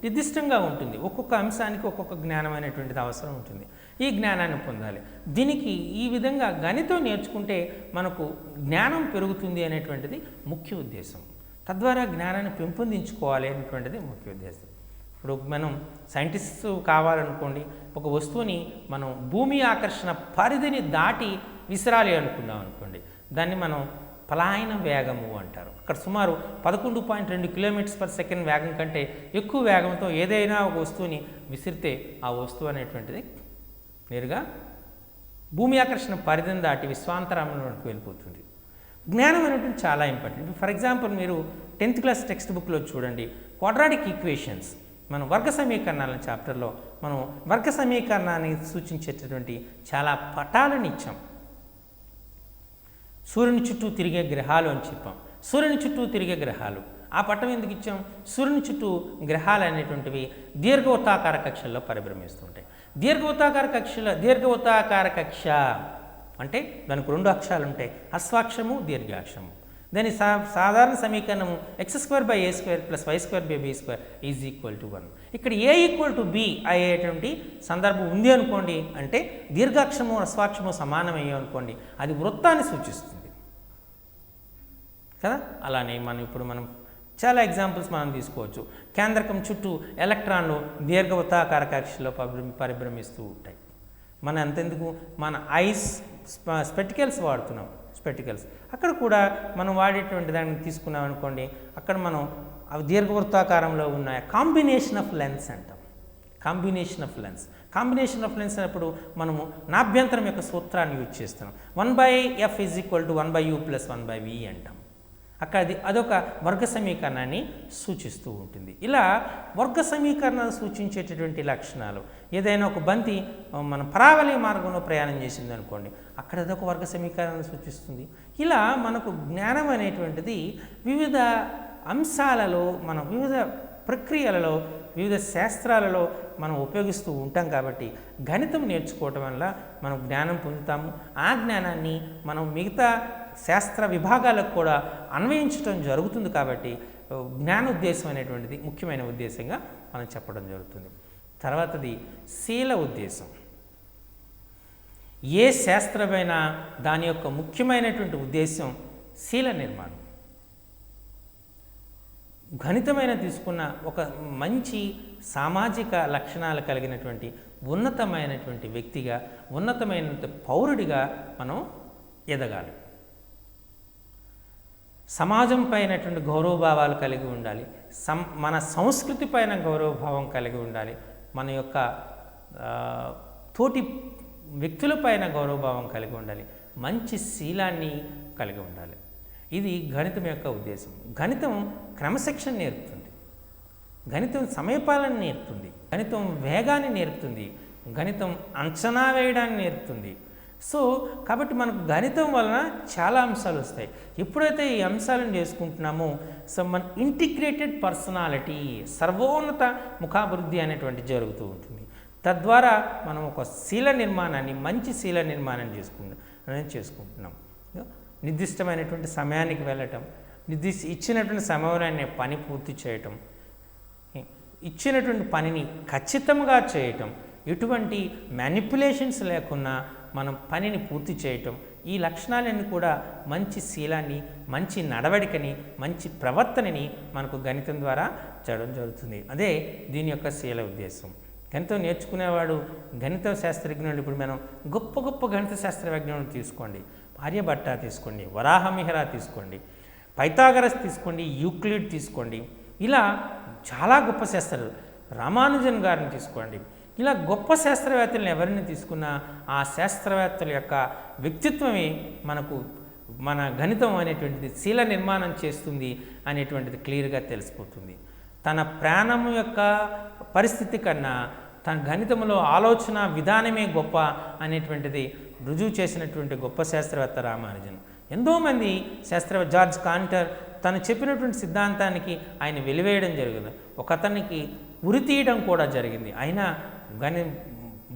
నిర్దిష్టంగా ఉంటుంది. ఒక్కొక్క అంశానికి ఒక్కొక్క జ్ఞానం అనేటువంటిది అవసరం ఉంటుంది. ఈ జ్ఞానాన్ని పొందాలి. దీనికి ఈ విధంగా గణితం నేర్చుకుంటే మనకు జ్ఞానం పెరుగుతుంది అనేటువంటిది ముఖ్య ఉద్దేశం. తద్వారా జ్ఞానాన్ని పెంపొందించుకోవాలి అనేటువంటిది ముఖ్య ఉద్దేశం. ఇప్పుడు మనం సైంటిస్ట్ కావాలనుకోండి, ఒక వస్తువుని మనం భూమి ఆకర్షణ పరిధిని దాటి విసిరాలి అనుకున్నాం అనుకోండి, దాన్ని మనం పలాయన వేగము అంటారు. అక్కడ సుమారు 11.2 km/s వేగం కంటే ఎక్కువ వేగంతో ఏదైనా ఒక వస్తువుని విసిరితే ఆ వస్తువు అనేటువంటిది నేరుగా భూమి ఆకర్షణ పరిధిని దాటి విశ్వాంతరంలోకి వెళ్ళిపోతుంది. జ్ఞానం అనేటువంటి చాలా ఇంపార్టెంట్. ఫర్ ఎగ్జాంపుల్ మీరు 10th క్లాస్ టెక్స్ట్ బుక్లో చూడండి, క్వాడ్రాటిక్ ఈక్వేషన్స్, మనం వర్గ సమీకరణాల చాప్టర్లో మనం వర్గ సమీకరణాన్ని సూచించేటటువంటి చాలా పటాలను ఇచ్చాం. సూర్యుని చుట్టూ తిరిగే గ్రహాలు అని చెప్పాం. సూర్యుని చుట్టూ తిరిగే గ్రహాలు, ఆ పటం ఎందుకు ఇచ్చాం? సూర్యుని చుట్టూ గ్రహాలు అనేటువంటివి దీర్ఘవృత్తాకార కక్షల్లో పరిభ్రమిస్తుంటాయి. దీర్ఘవృత్తాకార కక్ష అంటే దానికి 2 అక్షరాలు ఉంటాయి, హ్రస్వాక్షరము దీర్ఘాక్షరము. దాని సాధారణ సమీకరణము x² + y² is equal to 1. ఇక్కడ a ఈక్వల్ టు b అయ్యేటువంటి సందర్భం ఉంది అనుకోండి, అంటే దీర్ఘాక్షరము హ్రస్వాక్షరము సమానమయ్యే అనుకోండి, అది వృత్తాన్ని సూచిస్తుంది కదా. అలానే మనం చాలా ఎగ్జాంపుల్స్ మనం తీసుకోవచ్చు. కేంద్రకం చుట్టూ ఎలక్ట్రాన్లు దీర్ఘవృత్తాకార కక్షలో పరిభ్రమిస్తూ ఉంటాయి. మన అంతెందుకు మన ఐస్ స్పెటికల్స్ వాడుతున్నాం, స్పెటికల్స్ అక్కడ కూడా మనం వాడేటువంటి దాన్ని తీసుకున్నాం అనుకోండి, అక్కడ మనం అవి దీర్ఘవృత్తాకారంలో ఉన్న కాంబినేషన్ ఆఫ్ లెన్స్ అంటాం. కాంబినేషన్ ఆఫ్ లెన్స్ అన్నప్పుడు మనము నాభ్యంతరం యొక్క సూత్రాన్ని యూజ్ చేస్తున్నాం. 1/f = 1/u + 1/v అంటాం. అక్కడ అదొక వర్గ సమీకరణాన్ని సూచిస్తూ ఉంటుంది. ఇలా వర్గ సమీకరణాలు సూచించేటటువంటి లక్షణాలు, ఏదైనా ఒక బంతి మనం పరావళి మార్గంలో ప్రయాణం చేసింది అనుకోండి, అక్కడ అదొక వర్గ సమీకరణాన్ని సూచిస్తుంది. ఇలా మనకు జ్ఞానం అనేటువంటిది వివిధ అంశాలలో, మనం వివిధ ప్రక్రియలలో, వివిధ శాస్త్రాలలో మనం ఉపయోగిస్తూ ఉంటాం. కాబట్టి గణితం నేర్చుకోవటం వల్ల మనం జ్ఞానం పొందుతాము. ఆ జ్ఞానాన్ని మనం మిగతా శాస్త్ర విభాగాలకు కూడా అన్వయించడం జరుగుతుంది. కాబట్టి జ్ఞాన ఉద్దేశం అనేటువంటిది ముఖ్యమైన ఉద్దేశంగా మనం చెప్పడం జరుగుతుంది. తర్వాతది శీల ఉద్దేశం. ఏ శాస్త్రమైనా దాని యొక్క ముఖ్యమైనటువంటి ఉద్దేశం శీల నిర్మాణం. గణితమైన తీసుకున్న ఒక మంచి సామాజిక లక్షణాలు కలిగినటువంటి ఉన్నతమైనటువంటి వ్యక్తిగా, ఉన్నతమైన పౌరుడిగా మనం ఎదగాలి. సమాజం పైనటువంటి గౌరవభావాలు కలిగి ఉండాలి. మన సంస్కృతి పైన గౌరవభావం కలిగి ఉండాలి. మన యొక్క తోటి వ్యక్తులపైన గౌరవభావం కలిగి ఉండాలి. మంచి శీలాన్ని కలిగి ఉండాలి. ఇది గణితం యొక్క ఉద్దేశం. గణితం క్రమశిక్షణ నేర్పుతుంది, గణితం సమయపాలన నేర్పుతుంది, గణితం వేగాన్ని నేర్పుతుంది, గణితం అంచనా వేయడాన్ని నేర్పుతుంది. సో కాబట్టి మనకు గణితం వలన చాలా అంశాలు వస్తాయి. ఎప్పుడైతే ఈ అంశాలను చేసుకుంటున్నామో మన ఇంటిగ్రేటెడ్ పర్సనాలిటీ, సర్వోన్నత ముఖాభివృద్ధి అనేటువంటి జరుగుతూ ఉంటుంది. తద్వారా మనం ఒక శీల నిర్మాణాన్ని, మంచి శీల నిర్మాణం చేసుకుంటున్నాం. నిర్దిష్టమైనటువంటి సమయానికి వెళ్ళటం, ఇచ్చినటువంటి సమయాన్ని పని పూర్తి చేయటం, ఇచ్చినటువంటి పనిని ఖచ్చితంగా చేయటం, ఎటువంటి మ్యానిపులేషన్స్ లేకుండా మనం పనిని పూర్తి చేయటం, ఈ లక్షణాలన్నీ కూడా మంచి శీలాన్ని, మంచి నడవడికని, మంచి ప్రవర్తనని మనకు గణితం ద్వారా చేయడం జరుగుతుంది. అదే దీని యొక్క శీల ఉద్దేశం. గణితం నేర్చుకునేవాడు, గణిత శాస్త్రజ్ఞుడు, ఇప్పుడు మనం గొప్ప గొప్ప గణిత శాస్త్రజ్ఞులను తీసుకోండి, ఆర్యభట్ట తీసుకోండి, వరాహమిహిర తీసుకోండి, పైథాగరస్ తీసుకోండి, యూక్లిడ్ తీసుకోండి, ఇలా చాలా గొప్ప శాస్త్రాలు, రామానుజన్ గారిని తీసుకోండి. ఇలా గొప్ప శాస్త్రవేత్తలను ఎవరిని తీసుకున్నా ఆ శాస్త్రవేత్తల యొక్క వ్యక్తిత్వమే మనకు మన గణితం అనేటువంటిది శీల నిర్మాణం చేస్తుంది అనేటువంటిది క్లియర్గా తెలిసిపోతుంది. తన ప్రాణం యొక్క పరిస్థితి కన్నా తన గణితంలో ఆలోచన విధానమే గొప్ప అనేటువంటిది రుజువు చేసినటువంటి గొప్ప శాస్త్రవేత్త రామానుజన్. ఎంతోమంది జార్జ్ కాంటర్ తను చెప్పినటువంటి సిద్ధాంతానికి ఆయన వెలివేయడం జరిగింది. ఒక అతనికి ఉరి తీయడం కూడా జరిగింది. అయినా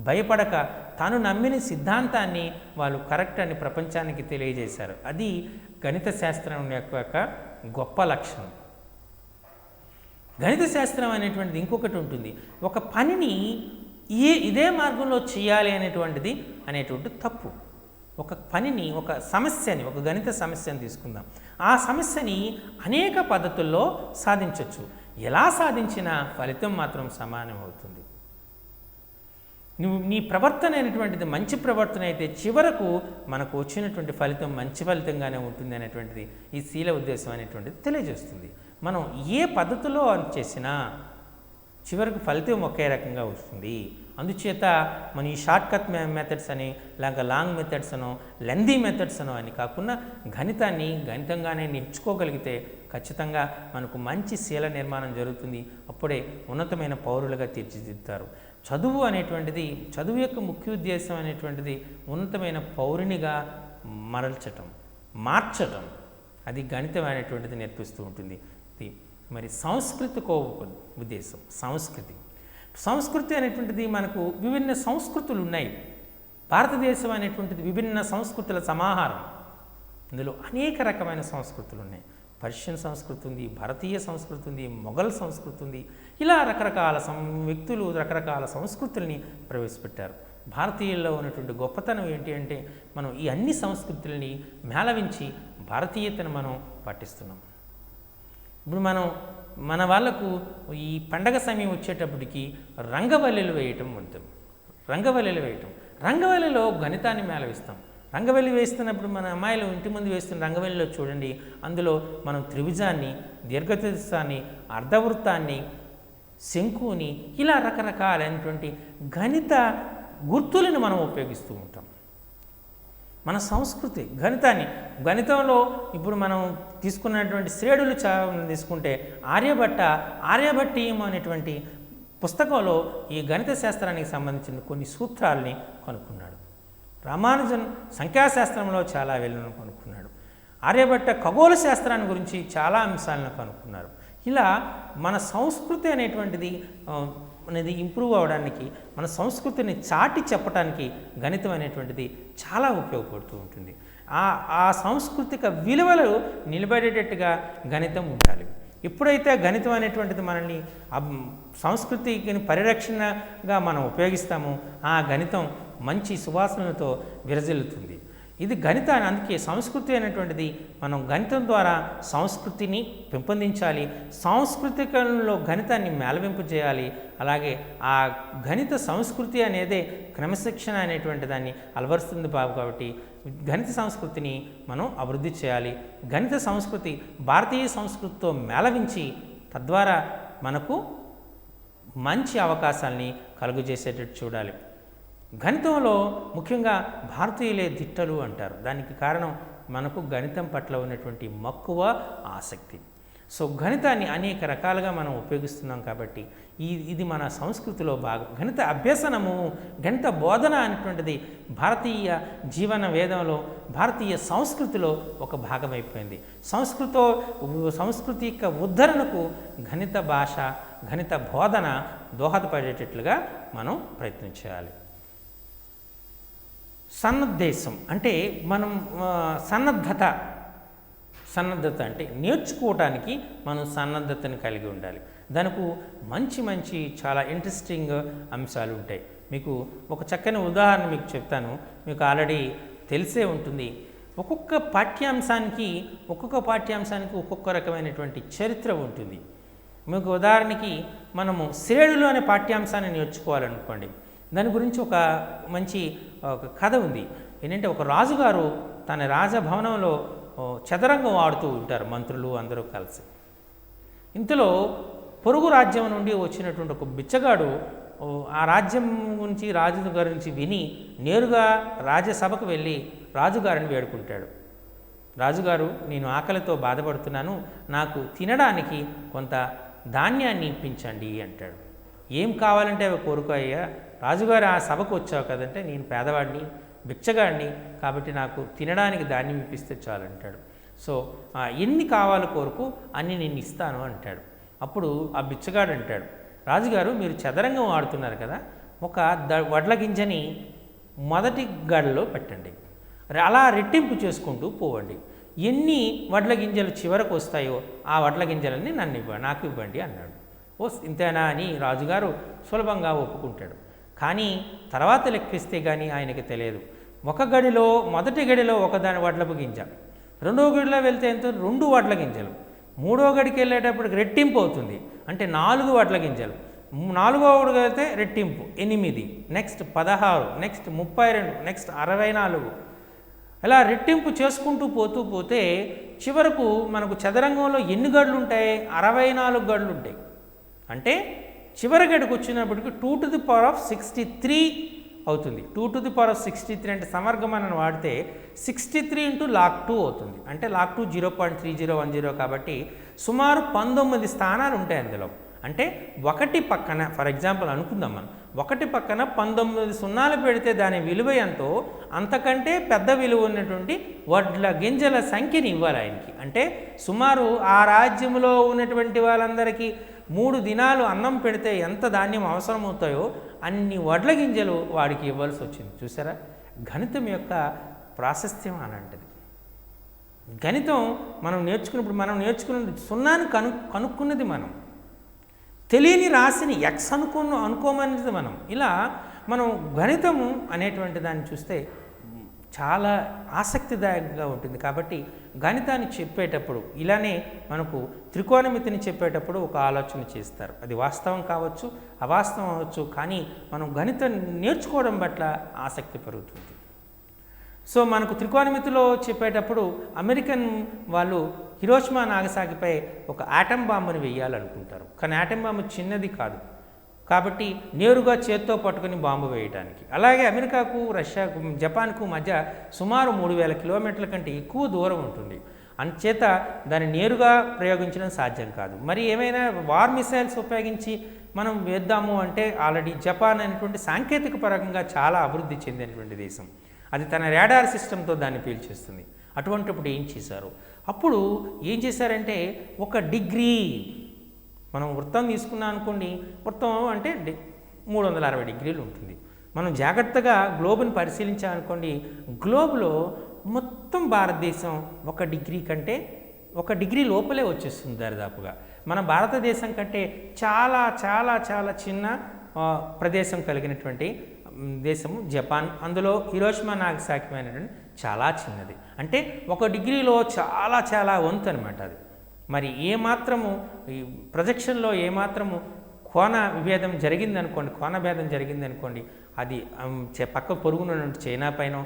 భయపడక తాను నమ్మిన సిద్ధాంతాన్ని వాళ్ళు కరెక్ట్ అని ప్రపంచానికి తెలియజేశారు. అది గణిత శాస్త్రం యొక్క గొప్ప లక్షణం. గణిత శాస్త్రం అనేటువంటిది ఇంకొకటి ఉంటుంది. ఒక పనిని ఇదే మార్గంలో చేయాలి అనేటువంటి తప్పు. ఒక పనిని, ఒక సమస్యని, ఒక గణిత సమస్యని తీసుకుందాం. ఆ సమస్యని అనేక పద్ధతుల్లో సాధించవచ్చు. ఎలా సాధించినా ఫలితం మాత్రం సమానం అవుతుంది. నీ ప్రవర్తన అనేటువంటిది మంచి ప్రవర్తన అయితే చివరకు మనకు వచ్చినటువంటి ఫలితం మంచి ఫలితంగానే ఉంటుంది అనేటువంటిది ఈ శీల ఉద్దేశం అనేటువంటిది తెలియజేస్తుంది. మనం ఏ పద్ధతిలో చేసినా చివరికి ఫలితం ఒకే రకంగా వస్తుంది. అందుచేత మన ఈ షార్ట్కట్ మెథడ్స్ అని, లేక లాంగ్ మెథడ్స్ అనో, లెందీ మెథడ్స్ అనో అని కాకుండా గణితాన్ని గణితంగానే నేర్చుకోగలిగితే ఖచ్చితంగా మనకు మంచి శీల నిర్మాణం జరుగుతుంది. అప్పుడే ఉన్నతమైన పౌరులుగా తీర్చిదిద్దుతారు. చదువు అనేటువంటిది, చదువు యొక్క ముఖ్య ఉద్దేశం అనేటువంటిది ఉన్నతమైన పౌరునిగా మార్చటం. అది గణితం అనేటువంటిది నేర్పిస్తూ ఉంటుంది. మరి సాంస్కృతిక ఉద్దేశం, సంస్కృతి అనేటువంటిది మనకు విభిన్న సంస్కృతులు ఉన్నాయి. భారతదేశం అనేటువంటిది విభిన్న సంస్కృతుల సమాహారం. ఇందులో అనేక రకమైన సంస్కృతులు ఉన్నాయి. పర్షియన్ సంస్కృతి ఉంది, భారతీయ సంస్కృతి ఉంది, మొఘల్ సంస్కృతి ఉంది. ఇలా రకరకాల వ్యక్తులు రకరకాల సంస్కృతుల్ని ప్రవేశపెట్టారు. భారతీయుల్లో ఉన్నటువంటి గొప్పతనం ఏంటి అంటే మనం ఈ అన్ని సంస్కృతుల్ని మేళవించి భారతీయతను మనం పాటిస్తున్నాం. ఇప్పుడు మన వాళ్ళకు ఈ పండగ సమయం వచ్చేటప్పటికి రంగవల్లులు వేయటం ఉంటుంది. రంగవల్లిలో గణితాన్ని మేళవిస్తాం. రంగవల్లి వేస్తున్నప్పుడు మన అమ్మాయిలు ఇంటి ముందు వేస్తున్న రంగవల్లిలో చూడండి, అందులో మనం త్రిభుజాన్ని, దీర్ఘచతురస్రాన్ని, అర్ధవృత్తాన్ని, శంకుని ఇలా రకరకాలైనటువంటి గణిత గుర్తులను మనం ఉపయోగిస్తూ ఉంటాం. మన సంస్కృతి గణితంలో ఇప్పుడు మనం తీసుకున్నటువంటి శ్రేణులు తీసుకుంటే ఆర్యభట్టీయం అనేటువంటి పుస్తకంలో ఈ గణిత శాస్త్రానికి సంబంధించిన కొన్ని సూత్రాలని కనుక్కున్నాడు. రామానుజన్ సంఖ్యాశాస్త్రంలో చాలా వెలుగును కనుక్కున్నాడు. ఆర్యభట్ట ఖగోళ శాస్త్రాన్ని గురించి చాలా అంశాలను కనుక్కున్నారు. ఇలా మన సంస్కృతి అనేది ఇంప్రూవ్ అవ్వడానికి, మన సంస్కృతిని చాటి చెప్పడానికి గణితం అనేటువంటిది చాలా ఉపయోగపడుతూ ఉంటుంది. ఆ సాంస్కృతిక విలువలు నిలబడేటట్టుగా గణితం ఉండాలి. ఎప్పుడైతే గణితం అనేటువంటిది మనల్ని సంస్కృతికి పరిరక్షణగా మనం ఉపయోగిస్తామో ఆ గణితం మంచి సువాసనలతో విరజిల్లుతుంది. ఇది గణితాన్ని, అందుకే సంస్కృతి అనేటువంటిది మనం గణితం ద్వారా సంస్కృతిని పెంపొందించాలి. సాంస్కృతికంలో గణితాన్ని మేళవింపు చేయాలి. అలాగే ఆ గణిత సంస్కృతి అనేదే క్రమశిక్షణ అనేటువంటి దాన్ని అలవరుస్తుంది కాబట్టి గణిత సంస్కృతిని మనం అభివృద్ధి చేయాలి. గణిత సంస్కృతి భారతీయ సంస్కృతితో మేళవించి తద్వారా మనకు మంచి అవకాశాలని కలుగజేసేటట్టు చూడాలి. గణితంలో ముఖ్యంగా భారతీయులే దిట్టలు అంటారు. దానికి కారణం మనకు గణితం పట్ల ఉన్నటువంటి మక్కువ, ఆసక్తి. సో గణితాన్ని అనేక రకాలుగా మనం ఉపయోగిస్తున్నాం కాబట్టి ఇది మన సంస్కృతిలో భాగం. గణిత అభ్యసనము, గణిత బోధన అనేటువంటిది భారతీయ జీవన వేదంలో, భారతీయ సంస్కృతిలో ఒక భాగమైపోయింది. సంస్కృతి యొక్క ఉద్ధరణకు గణిత భాష, గణిత బోధన దోహదపడేటట్లుగా మనం ప్రయత్నం చేయాలి. సన్నద్ధేశం అంటే మనం సన్నద్ధత అంటే నేర్చుకోవటానికి మనం సన్నద్ధతను కలిగి ఉండాలి. దానికి మంచి చాలా ఇంట్రెస్టింగ్ అంశాలు ఉంటాయి. మీకు ఒక చక్కని ఉదాహరణ మీకు చెప్తాను, మీకు ఆల్రెడీ తెలిసే ఉంటుంది. ఒక్కొక్క పాఠ్యాంశానికి ఒక్కొక్క రకమైనటువంటి చరిత్ర ఉంటుంది. మీకు ఉదాహరణకి మనము శ్రేణులు అనే పాఠ్యాంశాన్ని నేర్చుకోవాలనుకోండి. దాని గురించి ఒక మంచి కథ ఉంది. ఏంటంటే ఒక రాజుగారు తన రాజభవనంలో చదరంగం ఆడుతూ ఉంటారు, మంత్రులు అందరూ కలిసి. ఇంతలో పొరుగు రాజ్యం నుండి వచ్చినటువంటి ఒక బిచ్చగాడు ఆ రాజ్యం గురించి, రాజుగారి నుంచి విని నేరుగా రాజ్యసభకు వెళ్ళి రాజుగారిని వేడుకుంటాడు. రాజుగారు, నేను ఆకలితో బాధపడుతున్నాను, నాకు తినడానికి కొంత ధాన్యాన్ని ఇప్పించండి అంటాడు. ఏం కావాలంటే అవి కోరుకోయ్యా, రాజుగారు ఆ సభకు వచ్చావు కదంటే నేను పేదవాడిని, బిచ్చగాడిని, కాబట్టి నాకు తినడానికి ధాన్యం ఇప్పిస్తే చాలు అంటాడు. సో ఎన్ని కావాలో కోరుకు, అన్ని నేను ఇస్తాను అంటాడు. అప్పుడు ఆ బిచ్చగాడు అంటాడు, రాజుగారు మీరు చదరంగం ఆడుతున్నారు కదా, ఒక వడ్ల గింజని మొదటి గడలో పెట్టండి, అలా రెట్టింపు చేసుకుంటూ పోవండి. ఎన్ని వడ్ల గింజలు చివరకు వస్తాయో ఆ వడ్ల గింజలన్నీ నాకు ఇవ్వండి అన్నాడు. ఇంతేనా అని రాజుగారు సులభంగా ఒప్పుకుంటాడు. కానీ తర్వాత లెక్కిస్తే కానీ ఆయనకి తెలియదు. మొదటి గడిలో ఒకదాని వడ్లపు గింజ, రెండవ గడిలో వెళ్తే ఎంత 2 వడ్ల గింజలు, మూడో గడికి వెళ్ళేటప్పటికి రెట్టింపు అవుతుంది, అంటే 4 వడ్ల గింజలు, 4వ గడికి వెళ్తే రెట్టింపు 8, నెక్స్ట్ 16, నెక్స్ట్ 32, నెక్స్ట్ 64, ఇలా రెట్టింపు చేసుకుంటూ పోతే చివరకు మనకు చదరంగంలో ఎన్ని గడులు ఉంటాయి? 64 గడులు ఉంటాయి. అంటే చివరి గడికి వచ్చినప్పటికీ 2 to the power of 63 అవుతుంది. 2 to the power of 63 అంటే సమర్గమనని వాడితే 63 into log 2 అవుతుంది. అంటే log 2 0.3010 కాబట్టి సుమారు 19 స్థానాలు ఉంటాయి అందులో. అంటే ఒకటి పక్కన, ఫర్ ఎగ్జాంపుల్ అనుకుందాం మనం, ఒకటి పక్కన 19 సున్నాలు పెడితే దాని విలువ ఎంతో అంతకంటే పెద్ద విలువ ఉన్నటువంటి వడ్ల గింజల సంఖ్యని ఇవ్వాలి ఆయనకి. అంటే సుమారు ఆ రాజ్యంలో ఉన్నటువంటి వాళ్ళందరికీ 3 దినాలు అన్నం పెడితే ఎంత ధాన్యం అవసరమవుతాయో అన్ని వడ్ల గింజలు వాడికి ఇవ్వాల్సి వచ్చింది. చూసారా? గణితం యొక్క ప్రాశస్త్యం అలాంటిది. గణితం మనం నేర్చుకున్నది సున్నాని కనుక్కున్నది మనం, తెలియని రాశిని ఎక్స్ అనుకోమన్నది మనం. ఇలా మనం గణితము అనేటువంటి దాన్ని చూస్తే చాలా ఆసక్తిదాయకంగా ఉంటుంది. కాబట్టి గణితాన్ని చెప్పేటప్పుడు ఇలానే మనకు త్రికోణమితిని చెప్పేటప్పుడు ఒక ఆలోచన చేస్తారు. అది వాస్తవం కావచ్చు, అవాస్తవం అవ్వచ్చు, కానీ మనం గణితం నేర్చుకోవడం పట్ల ఆసక్తి పెరుగుతుంది. సో మనకు త్రికోణమితిలో చెప్పేటప్పుడు అమెరికన్ వాళ్ళు హిరోషిమా నాగసాకిపై ఒక ఆటం బాంబుని వేయాలనుకుంటారు. కానీ ఆటం బాంబు చిన్నది కాదు కాబట్టి నేరుగా చేత్తో పట్టుకుని బాంబు వేయడానికి. అలాగే అమెరికాకు, రష్యాకు, జపాన్కు మధ్య సుమారు 3000 కిలోమీటర్ల కంటే ఎక్కువ దూరం ఉంటుంది. అందుచేత దాన్ని నేరుగా ప్రయోగించడం సాధ్యం కాదు. మరి ఏమైనా వార్ మిసైల్స్ ఉపయోగించి మనం వేద్దాము అంటే ఆల్రెడీ జపాన్ అనేటువంటి సాంకేతిక పరంగా చాలా అభివృద్ధి చెందినటువంటి దేశం. అది తన రాడార్ సిస్టంతో దాన్ని పీల్చేస్తుంది. అటువంటిప్పుడు ఏం చేశారు? అప్పుడు ఏం చేశారంటే ఒక డిగ్రీ, మనం వృత్తం తీసుకున్నాం అనుకోండి, వృత్తం అంటే 360 డిగ్రీలు ఉంటుంది. మనం జాగ్రత్తగా గ్లోబ్ని పరిశీలించామనుకోండి, గ్లోబ్లో మొత్తం భారతదేశం 1 డిగ్రీ కంటే 1 డిగ్రీ లోపలే వచ్చేస్తుంది దాదాపుగా. మన భారతదేశం కంటే చాలా చాలా చాలా చిన్న ప్రదేశం కలిగినటువంటి దేశము జపాన్. అందులో హిరోషిమా నాగసాకి అనేటువంటి చాలా చిన్నది. అంటే 1 డిగ్రీలో చాలా చాలా వంతు అనమాట అది. మరి ఏమాత్రము ఈ ప్రొజెక్షన్లో ఏమాత్రము కోణ విభేదం జరిగిందనుకోండి, కోణభేదం జరిగిందనుకోండి, అది పక్క పొరుగునటువంటి చైనా పైన,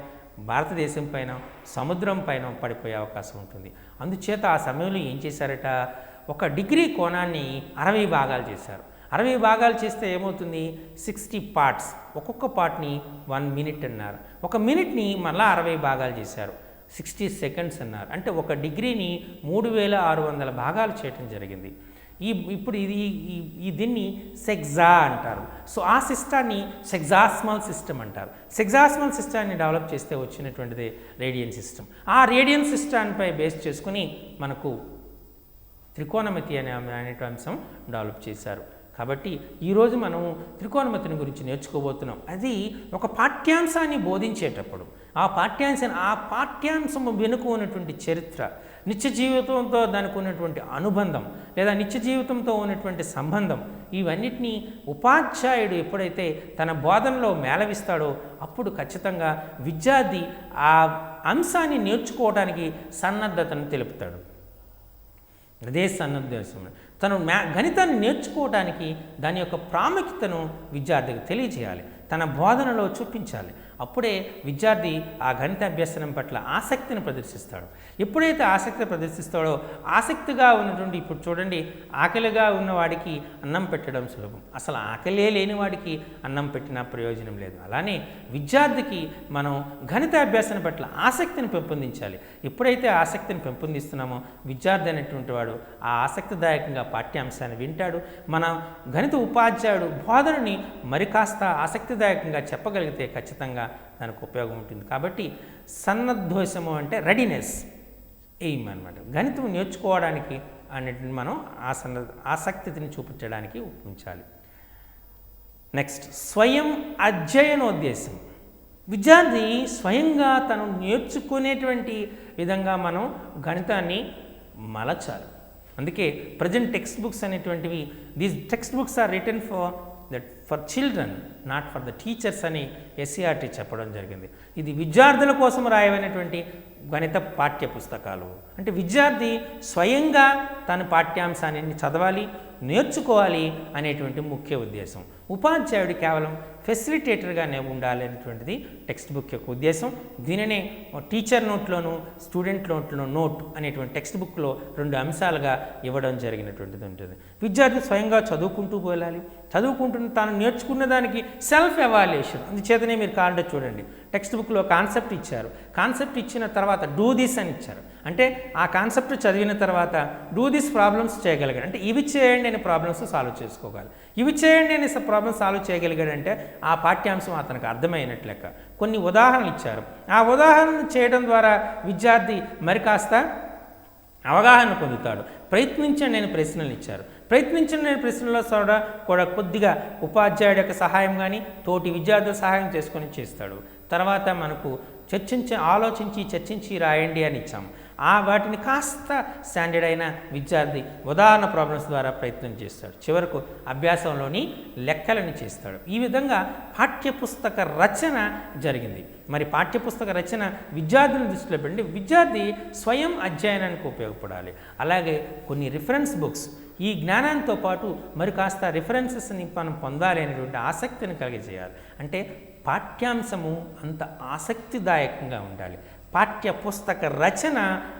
భారతదేశం పైన, సముద్రం పైన పడిపోయే అవకాశం ఉంటుంది. అందుచేత ఆ సమయంలో ఏం చేశారట, 1 డిగ్రీ కోణాన్ని 60 భాగాలు చేశారు. 60 భాగాలు చేస్తే ఏమవుతుంది, 60 పార్ట్స్. ఒక్కొక్క పార్ట్ని 1 మినిట్ అన్నారు. 1 మినిట్ని మళ్ళీ 60 భాగాలు చేశారు, 60 సెకండ్స్ అన్నారు. అంటే 1 డిగ్రీని 3600 భాగాలు చేయటం జరిగింది. ఇప్పుడు దీన్ని సెగ్జా అంటారు. సో ఆ సిస్టాన్ని సెగ్జాస్మల్ సిస్టమ్ అంటారు. సెగ్జాస్మల్ సిస్టాన్ని డెవలప్ చేస్తే వచ్చినటువంటిది రేడియన్ సిస్టమ్. ఆ రేడియన్ సిస్టాన్పై బేస్ చేసుకుని మనకు త్రికోణమితి అనేటువంటి అంశం డెవలప్ చేశారు. కాబట్టి ఈరోజు మనం త్రికోణమితిని గురించి నేర్చుకోబోతున్నాం. అది ఒక పాఠ్యాంశాన్ని బోధించేటప్పుడు ఆ పాఠ్యాంశం వెనుక ఉన్నటువంటి చరిత్ర, నిత్య జీవితంతో దానికి ఉన్నటువంటి అనుబంధం లేదా నిత్య జీవితంతో ఉన్నటువంటి సంబంధం, ఇవన్నిటినీ ఉపాధ్యాయుడు ఎప్పుడైతే తన బోధనలో మేళవిస్తాడో అప్పుడు ఖచ్చితంగా విద్యార్థి ఆ అంశాన్ని నేర్చుకోవడానికి సన్నద్ధతను తెలుపుతాడు. అదే సన్నద్ధం. తను గణితాన్ని నేర్చుకోవడానికి దాని యొక్క ప్రాముఖ్యతను విద్యార్థికి తెలియజేయాలి, తన బోధనలో చూపించాలి. అప్పుడే విద్యార్థి ఆ గణిత అభ్యసనం పట్ల ఆసక్తిని ప్రదర్శిస్తాడు. ఎప్పుడైతే ఆసక్తి ప్రదర్శిస్తాడో, ఆసక్తిగా ఉన్నటువంటి, ఇప్పుడు చూడండి, ఆకలిగా ఉన్నవాడికి అన్నం పెట్టడం సులభం, అసలు ఆకలే లేని వాడికి అన్నం పెట్టినా ప్రయోజనం లేదు. అలానే విద్యార్థికి మనం గణిత అభ్యాసం పట్ల ఆసక్తిని పెంపొందించాలి. ఎప్పుడైతే ఆసక్తిని పెంపొందిస్తున్నామో విద్యార్థి అనేటువంటి వాడు ఆ ఆసక్తిదాయకంగా పాఠ్యాంశాన్ని వింటాడు. మన గణిత ఉపాధ్యాయుడు బోధనని మరి కాస్త ఆసక్తిదాయకంగా చెప్పగలిగితే ఖచ్చితంగా దానికి ఉపయోగం ఉంటుంది. కాబట్టి సన్నద్ధోషము అంటే రెడీనెస్, ఎయిమ్ అనమాట. గణితం నేర్చుకోవడానికి అనేటిని మనం ఆసక్తిని చూపించడానికి ఉంచాలి. నెక్స్ట్, స్వయం అధ్యయనోద్దేశం. విద్యార్థి స్వయంగా తను నేర్చుకునేటువంటి విధంగా మనం గణితాన్ని మలచాలి. అందుకే ప్రజెంట్ టెక్స్ట్ బుక్స్ అనేటువంటివి, these text books are written for children, not for the teachers అని ఎస్సీఆర్టీ చెప్పడం జరిగింది. ఇది విద్యార్థుల కోసం రాయమైనటువంటి గణిత పాఠ్య పుస్తకాలు. అంటే విద్యార్థి స్వయంగా తన పాఠ్యాంశాన్ని చదవాలి, నేర్చుకోవాలి అనేటువంటి ముఖ్య ఉద్దేశం. ఉపాధ్యాయుడు కేవలం ఫెసిలిటేటర్గానే ఉండాలి అనేటువంటిది టెక్స్ట్ బుక్ యొక్క ఉద్దేశం. దీనినే టీచర్ నోట్లోను స్టూడెంట్ నోట్లోను నోట్ అనేటువంటి టెక్స్ట్ బుక్లో 2 అంశాలుగా ఇవ్వడం జరిగినటువంటిది ఉంటుంది. విద్యార్థి స్వయంగా చదువుకుంటూ పోలాలి. చదువుకుంటున్న తాను నేర్చుకున్న దానికి సెల్ఫ్ ఎవాల్యుయేషన్. అందుచేతనే మీరు కావాలంటే చూడండి, టెక్స్ట్ బుక్లో కాన్సెప్ట్ ఇచ్చారు. కాన్సెప్ట్ ఇచ్చిన తర్వాత డూ దిస్ అని ఇచ్చారు. అంటే ఆ కాన్సెప్ట్ చదివిన తర్వాత డూ దిస్ ప్రాబ్లమ్స్ చేయగలిగాడు, అంటే ఇవి చేయండి అనే ప్రాబ్లమ్స్ సాల్వ్ చేసుకోగలరు. ఇవి చేయండి అనే ప్రాబ్లమ్స్ సాల్వ్ చేయగలిగాడంటే ఆ పాఠ్యాంశం అతనికి అర్థమైనట్లు లెక్క. కొన్ని ఉదాహరణలు ఇచ్చారు. ఆ ఉదాహరణలు చేయడం ద్వారా విద్యార్థి మరి కాస్త అవగాహన పొందుతాడు. ప్రయత్నించండి నేను ప్రశ్నలు ఇచ్చారు. ప్రయత్నించండి నేను ప్రశ్నలో కూడా కొద్దిగా ఉపాధ్యాయుడి యొక్క సహాయం కానీ తోటి విద్యార్థుల సహాయం చేసుకొని చేస్తాడు. తర్వాత మనకు ఆలోచించి చర్చించి రాయండి అని ఇచ్చాము. వాటిని కాస్త స్టాండర్డ్ అయిన విద్యార్థి ఉదాహరణ ప్రాబ్లమ్స్ ద్వారా ప్రయత్నం చేస్తాడు. చివరకు అభ్యాసంలోని లెక్కలని చేస్తాడు. ఈ విధంగా పాఠ్యపుస్తక రచన జరిగింది. మరి పాఠ్యపుస్తక రచన విద్యార్థులను దృష్టిలో పెట్టి విద్యార్థి స్వయం అధ్యయనానికి ఉపయోగపడాలి. అలాగే కొన్ని రిఫరెన్స్ బుక్స్, ఈ జ్ఞానంతో పాటు మరి కాస్త రిఫరెన్సెస్ని మనం పొందాలి అనేటువంటి ఆసక్తిని కలిగజేయాలి. అంటే పాఠ్యాంశము అంత ఆసక్తిదాయకంగా ఉండాలి, పాఠ్య పుస్తక రచన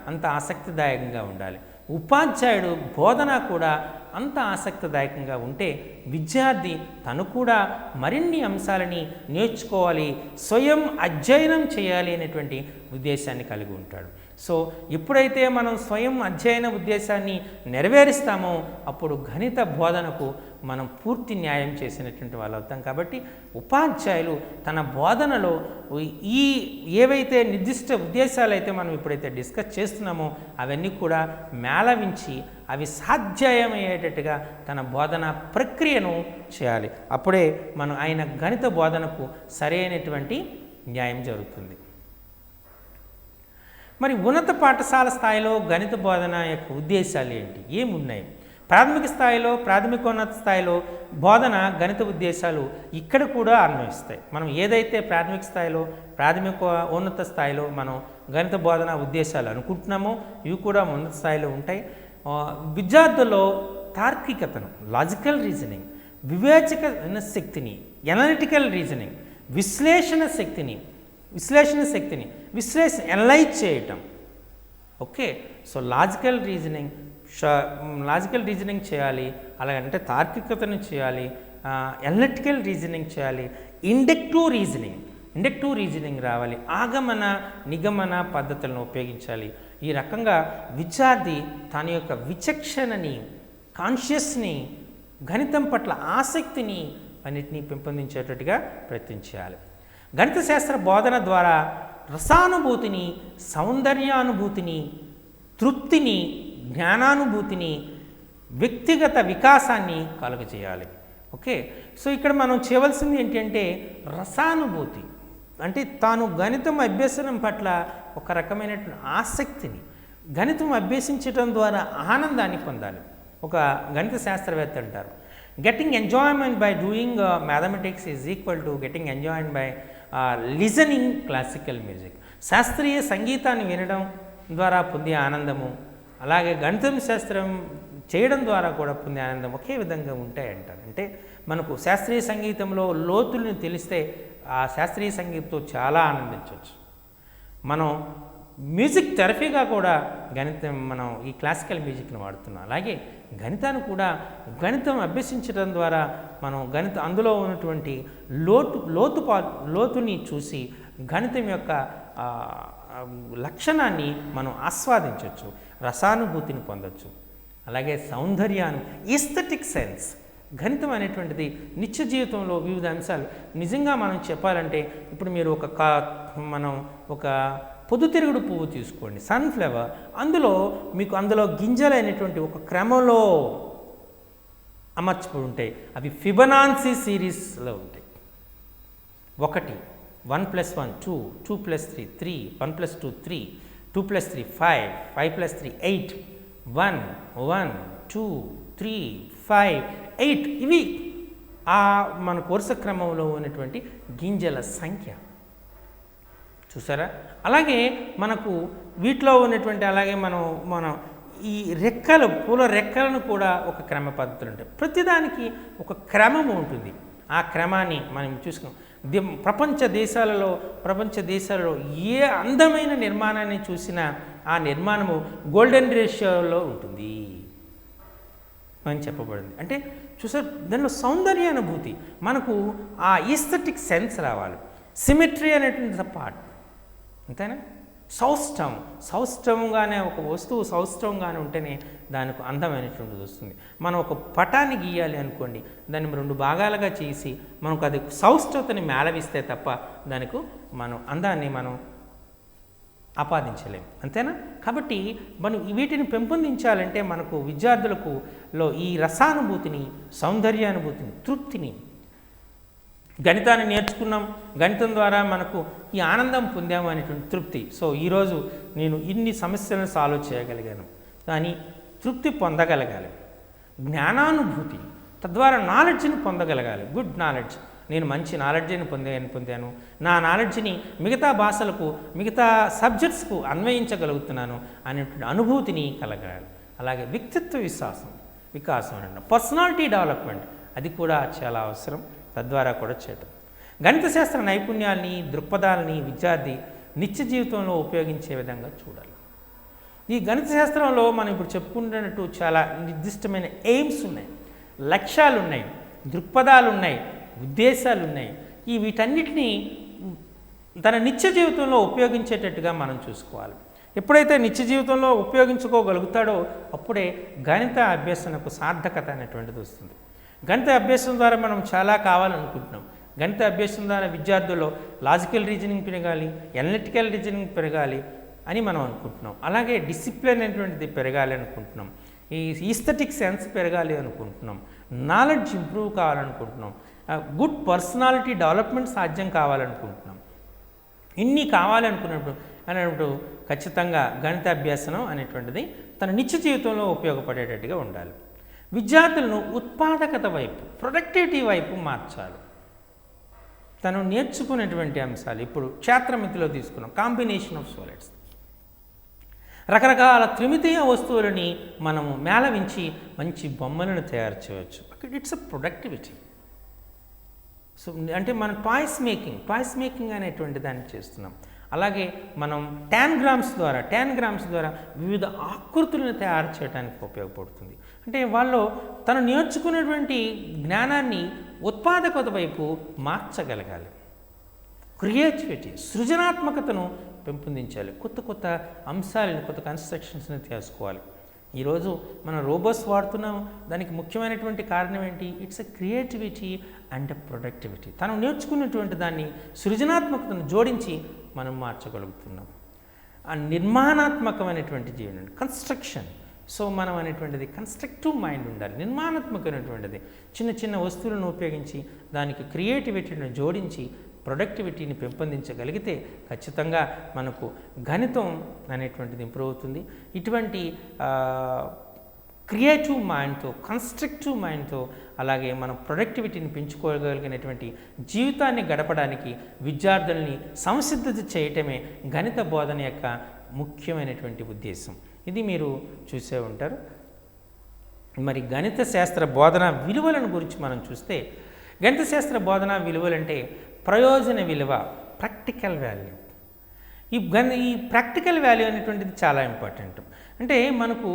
అంత ఆసక్తిదాయకంగా ఉండాలి, ఉపాధ్యాయుడు బోధన కూడా అంత ఆసక్తిదాయకంగా ఉంటే విద్యార్థి తను కూడా మరిన్ని అంశాలని నేర్చుకోవాలి, స్వయం అధ్యయనం చేయాలి అనేటువంటి ఉద్దేశాన్ని కలిగి ఉంటాడు. సో ఎప్పుడైతే మనం స్వయం అధ్యయన ఉద్దేశాన్ని నెరవేరుస్తామో అప్పుడు గణిత బోధనకు మనం పూర్తి న్యాయం చేసినటువంటి వాళ్ళు అవుతాం. కాబట్టి ఉపాధ్యాయులు తన బోధనలో ఈ ఏవైతే నిర్దిష్ట ఉద్దేశాలు అయితే మనం ఇప్పుడైతే డిస్కస్ చేస్తున్నామో అవన్నీ కూడా మేళవించి అవి సాధ్యమయ్యేటట్టుగా తన బోధన ప్రక్రియను చేయాలి. అప్పుడే మనం ఆయన గణిత బోధనకు సరైనటువంటి న్యాయం జరుగుతుంది. మరి ఉన్నత పాఠశాల స్థాయిలో గణిత బోధన యొక్క ఉద్దేశాలు ఏంటి, ఏమున్నాయి? ప్రాథమిక స్థాయిలో, ప్రాథమికోన్నత స్థాయిలో బోధన గణిత ఉద్దేశాలు ఇక్కడ కూడా అన్వయిస్తాయి. మనం ఏదైతే ప్రాథమిక స్థాయిలో, ఉన్నత స్థాయిలో మనం గణిత బోధన ఉద్దేశాలు అనుకుంటున్నామో ఇవి కూడా ఉన్నత స్థాయిలో ఉంటాయి. విద్యార్థుల్లో తార్కికతను, లాజికల్ రీజనింగ్, వివేచక శక్తిని, ఎనలిటికల్ రీజనింగ్, విశ్లేషణ శక్తిని ఎనలైజ్ చేయటం. ఓకే, సో లాజికల్ రీజనింగ్ చేయాలి, అలాగంటే తార్కికతను చేయాలి, ఎనలిటికల్ రీజనింగ్ చేయాలి, ఇండక్టివ్ రీజనింగ్ రావాలి, ఆగమన నిగమన పద్ధతులను ఉపయోగించాలి. ఈ రకంగా విద్యార్థి తన యొక్క విచక్షణని, కాన్షియస్ని, గణితం పట్ల ఆసక్తిని అన్నిటినీ పెంపొందించేటట్టుగా ప్రయత్నించాలి. గణిత శాస్త్ర బోధన ద్వారా రసానుభూతిని, సౌందర్యానుభూతిని, తృప్తిని, జ్ఞానానుభూతిని, వ్యక్తిగత వికాసాన్ని కలుగజేయాలి. ఓకే, సో ఇక్కడ మనం చేయవలసింది ఏంటంటే రసానుభూతి అంటే తాను గణితం అభ్యసనం పట్ల ఒక రకమైనటువంటి ఆసక్తిని, గణితం అభ్యసించడం ద్వారా ఆనందాన్ని పొందాలి. ఒక గణిత శాస్త్రవేత్త అంటారు, getting enjoyment by doing mathematics is equal to getting enjoyment by listening classical music. శాస్త్రీయ సంగీతాన్ని వినడం ద్వారా పొందే ఆనందము, అలాగే గణితం శాస్త్రం చేయడం ద్వారా కూడా పొందే ఆనందం ఒకే విధంగా ఉంటాయంటారు. అంటే మనకు శాస్త్రీయ సంగీతంలో లోతులను తెలిస్తే ఆ శాస్త్రీయ సంగీతంతో చాలా ఆనందించవచ్చు. మనం మ్యూజిక్ థెరపీగా కూడా మనం ఈ క్లాసికల్ మ్యూజిక్ని వాడుతున్నాం. అలాగే గణితాన్ని కూడా గణితం అభ్యసించడం ద్వారా మనం అందులో ఉన్నటువంటి లోతుని చూసి గణితం యొక్క లక్షణాన్ని మనం ఆస్వాదించవచ్చు, రసానుభూతిని పొందవచ్చు. అలాగే ఈస్థెటిక్ సెన్స్, గణితం అనేటువంటిది నిత్య జీవితంలో వివిధ అంశాలు. నిజంగా మనం చెప్పాలంటే ఇప్పుడు మీరు ఒక పొద్దుతిరుగుడు పువ్వు తీసుకోండి, సన్ఫ్లవర్, అందులో గింజలైనటువంటి ఒక క్రమంలో అమర్చిపోయి ఉంటాయి. అవి ఫిబొనాన్సీ సిరీస్లో ఉంటాయి. 1 1 + 1 2 2 + 3 3 1 + 2 3 2 + 3 5 5 + 3 8 1 1 2 3 5 8 ఇవి మన వరుస క్రమంలో ఉన్నటువంటి గింజల సంఖ్య. చూసారా? అలాగే మనకు వీటిలో ఉన్నటువంటి అలాగే మనం ఈ పూల రెక్కలను కూడా ఒక క్రమ పద్ధతులు ఉంటాయి. ప్రతిదానికి ఒక క్రమం ఉంటుంది. ఆ క్రమాన్ని మనం చూసుకున్నాం. ప్రపంచ దేశాలలో ఏ అందమైన నిర్మాణాన్ని చూసినా ఆ నిర్మాణము గోల్డెన్ రేషియోలో ఉంటుంది అని చెప్పబడింది. అంటే చూసారు, దానిలో సౌందర్యానుభూతి, మనకు ఆ ఈస్థెటిక్ సెన్స్ రావాలి. సిమెట్రీ అనేటువంటి పార్ట్, అంతేనా? సౌష్టవంగానే ఒక వస్తువు సౌష్టవంగానే ఉంటేనే దానికి అందమైనటువంటిది వస్తుంది. మనం ఒక పటాన్ని గీయాలి అనుకోండి, దాన్ని 2 భాగాలుగా చేసి మనకు అది సౌష్టతని మేళవిస్తే తప్ప దానికి అందాన్ని మనం ఆపాదించలేము, అంతేనా? కాబట్టి మనం వీటిని పెంపొందించాలంటే మనకు విద్యార్థులకు ఈ రసానుభూతిని, సౌందర్యానుభూతిని, తృప్తిని, గణితాన్ని నేర్చుకున్నాం, గణితం ద్వారా మనకు ఈ ఆనందం పొందాము అనేటువంటి తృప్తి. సో ఈరోజు నేను ఇన్ని సమస్యలను సాల్వ్ చేయగలిగాను కానీ తృప్తి పొందగలగాలి, జ్ఞానానుభూతి, తద్వారా నాలెడ్జ్ని పొందగలగాలి. గుడ్ నాలెడ్జ్, నేను మంచి నాలెడ్జ్ని పొందాను, నా నాలెడ్జ్ని మిగతా భాషలకు, మిగతా సబ్జెక్ట్స్కు అన్వయించగలుగుతున్నాను అనేటువంటి అనుభూతిని కలగాలి. అలాగే వ్యక్తిత్వ వికాసం అంటే పర్సనాలిటీ డెవలప్మెంట్, అది కూడా చాలా అవసరం. తద్వారా కూడా చేయటం. గణిత శాస్త్ర నైపుణ్యాల్ని, దృక్పథాలని విద్యార్థి నిత్య జీవితంలో ఉపయోగించే విధంగా చూడాలి. ఈ గణిత శాస్త్రంలో మనం ఇప్పుడు చెప్పుకుంటున్నట్టు చాలా నిర్దిష్టమైన ఎయిమ్స్ ఉన్నాయి, లక్ష్యాలు ఉన్నాయి, దృక్పథాలు ఉన్నాయి, ఉద్దేశాలు ఉన్నాయి. వీటన్నిటినీ తన నిత్య జీవితంలో ఉపయోగించేటట్టుగా మనం చూసుకోవాలి. ఎప్పుడైతే నిత్య జీవితంలో ఉపయోగించుకోగలుగుతాడో అప్పుడే గణిత అభ్యసనకు సార్థకత అనేటువంటిది వస్తుంది. గణిత అభ్యాసం ద్వారా మనం చాలా కావాలనుకుంటున్నాం. గణిత అభ్యాసం ద్వారా విద్యార్థుల్లో లాజికల్ రీజనింగ్ పెరగాలి, అనలిటికల్ రీజనింగ్ పెరగాలి అని మనం అనుకుంటున్నాం. అలాగే డిసిప్లిన్ అనేటువంటిది పెరగాలి అనుకుంటున్నాం, ఈ ఈస్థెటిక్ సెన్స్ పెరగాలి అనుకుంటున్నాం, నాలెడ్జ్ ఇంప్రూవ్ కావాలనుకుంటున్నాం, గుడ్ పర్సనాలిటీ డెవలప్మెంట్ సాధ్యం కావాలనుకుంటున్నాం. ఇన్ని కావాలనుకున్నప్పుడు ఖచ్చితంగా గణిత అభ్యాసనం అనేటువంటిది తన నిత్య జీవితంలో ఉపయోగపడేటట్టుగా ఉండాలి. విద్యార్థులను ఉత్పాదకత వైపు, ప్రొడక్టివిటీ వైపు మార్చాలి. తను నేర్చుకునేటువంటి అంశాలు ఇప్పుడు క్షేత్రమితిలో తీసుకున్నాం, కాంబినేషన్ ఆఫ్ సాలిడ్స్, రకరకాల త్రిమితీయ వస్తువులని మనము మేళవించి మంచి బొమ్మలను తయారు చేయవచ్చు. It's a productivity. సో అంటే మనం టాయ్స్ మేకింగ్ అనేటువంటి దాన్ని చేస్తున్నాం. అలాగే మనం 10 గ్రామ్స్ ద్వారా వివిధ ఆకృతులను తయారు చేయడానికి ఉపయోగపడుతుంది. అంటే వాళ్ళు తను నేర్చుకునేటువంటి జ్ఞానాన్ని ఉత్పాదకత వైపు మార్చగలగాలి. క్రియేటివిటీ, సృజనాత్మకతను పెంపొందించాలి. కొత్త అంశాలను, కొత్త కన్స్ట్రక్షన్స్ని తీసుకోవాలి. ఈరోజు మనం రోబోట్స్ వాడుతున్నాం, దానికి ముఖ్యమైనటువంటి కారణం ఏంటి? It's a creativity and productivity. తను నేర్చుకున్నటువంటి దాన్ని సృజనాత్మకతను జోడించి మనం మార్చగలుగుతున్నాం. ఆ నిర్మాణాత్మకమైనటువంటి జీవనం, కన్స్ట్రక్షన్. సో మనం అనేటువంటిది కన్స్ట్రక్టివ్ మైండ్ ఉండాలి, నిర్మాణాత్మకమైనటువంటిది. చిన్న వస్తువులను ఉపయోగించి దానికి క్రియేటివిటీని జోడించి ప్రొడక్టివిటీని పెంపొందించగలిగితే ఖచ్చితంగా మనకు గణితం అనేటువంటిది ఇంప్రూవ్ అవుతుంది. ఇటువంటి క్రియేటివ్ మైండ్తో, కన్స్ట్రక్టివ్ మైండ్తో, అలాగే మనం ప్రొడక్టివిటీని పెంచుకోగలిగినటువంటి జీవితాన్ని గడపడానికి విద్యార్థుల్ని సంసిద్ధత చేయటమే గణిత బోధన యొక్క ముఖ్యమైనటువంటి ఉద్దేశం. ఇది మీరు చూసే ఉంటారు. మరి గణిత శాస్త్ర బోధన విలువలను గురించి మనం చూస్తే, గణిత శాస్త్ర బోధన విలువలంటే ప్రయోజన విలువ, ప్రాక్టికల్ వాల్యూ. ఈ ప్రాక్టికల్ వాల్యూ అనేటువంటిది చాలా ఇంపార్టెంట్. అంటే మనకు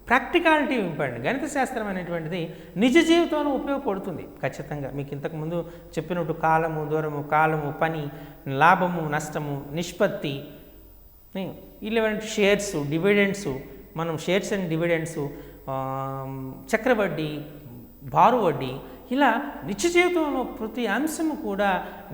ప్రాక్టికాలిటీ ఇంపార్టెంట్. గణిత శాస్త్రం అనేటువంటిది నిజ జీవితంలో ఉపయోగపడుతుంది ఖచ్చితంగా. మీకు ఇంతకుముందు చెప్పినట్టు కాలము, దూరము, కాలము, పని, లాభము, నష్టము, నిష్పత్తి, ఇలాంటి షేర్స్, డివిడెండ్స్, మనం షేర్స్ అండ్ డివిడెండ్స్, చక్రవడ్డీ, బారు వడ్డీ, ఇలా నిత్య జీవితంలో ప్రతి అంశము కూడా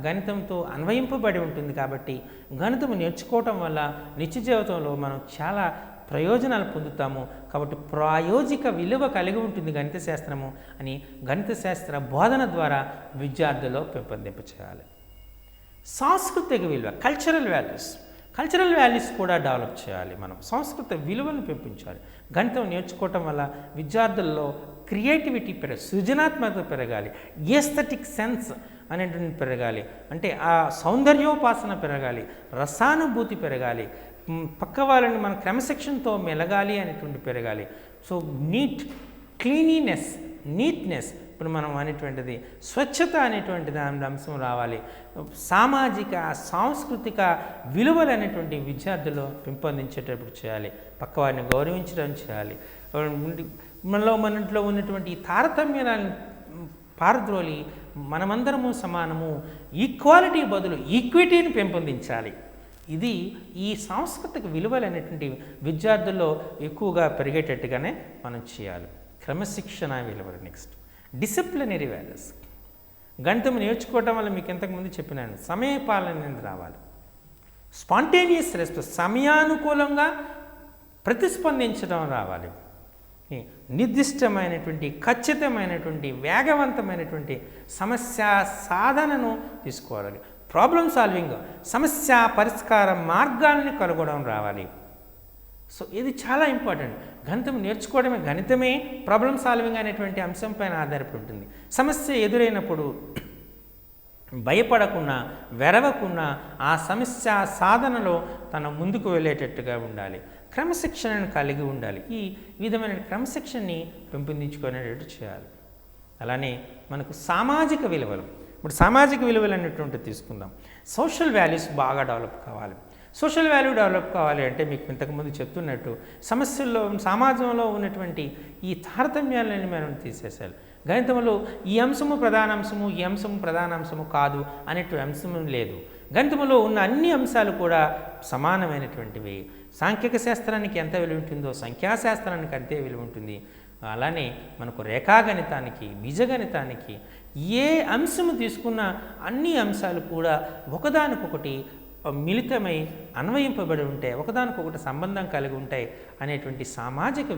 గణితంతో అన్వయింపబడి ఉంటుంది. కాబట్టి గణితం నేర్చుకోవటం వల్ల నిత్య జీవితంలో మనం చాలా ప్రయోజనాలు పొందుతాము. కాబట్టి ప్రాయోజిక విలువ కలిగి ఉంటుంది గణిత శాస్త్రము అని గణిత శాస్త్ర బోధన ద్వారా విద్యార్థుల్లో పెంపొందింప చేయాలి. సాంస్కృతిక విలువ, కల్చరల్ వాల్యూస్ కూడా డెవలప్ చేయాలి. మనం సంస్కృత విలువలను పెంపించాలి. గణితం నేర్చుకోవటం వల్ల విద్యార్థుల్లో క్రియేటివిటీ సృజనాత్మకత పెరగాలి, ఏస్థెటిక్ సెన్స్ అనేటువంటి పెరగాలి. అంటే ఆ సౌందర్యోపాసన పెరగాలి, రసానుభూతి పెరగాలి, పక్క వాళ్ళని మన క్రమశిక్షణతో మెలగాలి అనేటువంటి పెరగాలి. సో నీట్నెస్ ఇప్పుడు మనం అనేటువంటిది స్వచ్ఛత అనేటువంటి దాని అంశం రావాలి. సామాజిక, సాంస్కృతిక విలువలు అనేటువంటి విద్యార్థులు పెంపొందించేటప్పుడు చేయాలి. పక్కవారిని గౌరవించడం చేయాలి. మనలో ఉన్నటువంటి తారతమ్యాలను పారద్రోలి మనమందరము సమానము, ఈక్వాలిటీ బదులు ఈక్విటీని పెంపొందించాలి. ఇది ఈ సాంస్కృతిక విలువలు అనేటువంటి విద్యార్థుల్లో ఎక్కువగా పెరిగేటట్టుగానే మనం చేయాలి. క్రమశిక్షణ విలువలు. Next disciplinary values. గణితం నేర్చుకోవటం వల్ల మీకు ఇంతకుముందు చెప్పినాను, సమయపాలన అనేది రావాలి. స్పాంటేనియస్ రెస్పాన్స్, సమయానుకూలంగా ప్రతిస్పందించడం రావాలి. నిర్దిష్టమైనటువంటి ఖచ్చితమైనటువంటి వేగవంతమైనటువంటి సమస్య సాధనను తీసుకోవాలి. ప్రాబ్లం సాల్వింగ్, సమస్య పరిష్కార మార్గాల్ని కనుగొనడం రావాలి. సో ఇది చాలా ఇంపార్టెంట్. గణితం నేర్చుకోవడమే, గణితమే ప్రాబ్లం సాల్వింగ్ అనేటువంటి అంశంపైన ఆధారపడి ఉంటుంది. సమస్య ఎదురైనప్పుడు భయపడకుండా, వెరవకుండా ఆ సమస్య సాధనలో తన ముందుకు వెళ్ళేటట్టుగా ఉండాలి. క్రమశిక్షణను కలిగి ఉండాలి. ఈ విధమైన క్రమశిక్షణని పెంపొందించుకునేటట్టు చేయాలి. అలానే మనకు సామాజిక విలువలు, ఇప్పుడు సామాజిక విలువలు అనేటువంటివి తీసుకుందాం. సోషల్ వాల్యూస్ బాగా డెవలప్ కావాలి. సోషల్ వాల్యూ డెవలప్ కావాలి అంటే మీకు ఇంతకుముందు చెప్తున్నట్టు సమస్యల్లో, సమాజంలో ఉన్నటువంటి ఈ తారతమ్యాలని మనం తీసేసాలి. గణితంలో ఈ అంశము ప్రధానాంశము, ఈ అంశము ప్రధానాంశము కాదు అనేటువంటి అంశం లేదు. గణితంలో ఉన్న అన్ని అంశాలు కూడా సమానమైనటువంటివి. సాంఖ్యక శాస్త్రానికి ఎంత విలువ ఉంటుందో సంఖ్యాశాస్త్రానికి అంతే విలువ ఉంటుంది. అలానే మనకు రేఖాగణితానికి, బీజగణితానికి ఏ అంశము తీసుకున్న అన్ని అంశాలు కూడా ఒకదానికొకటి మిళితమై అన్వయింపబడి ఉంటాయి, ఒకదానికొకటి సంబంధం కలిగి ఉంటాయి అనేటువంటి సామాజిక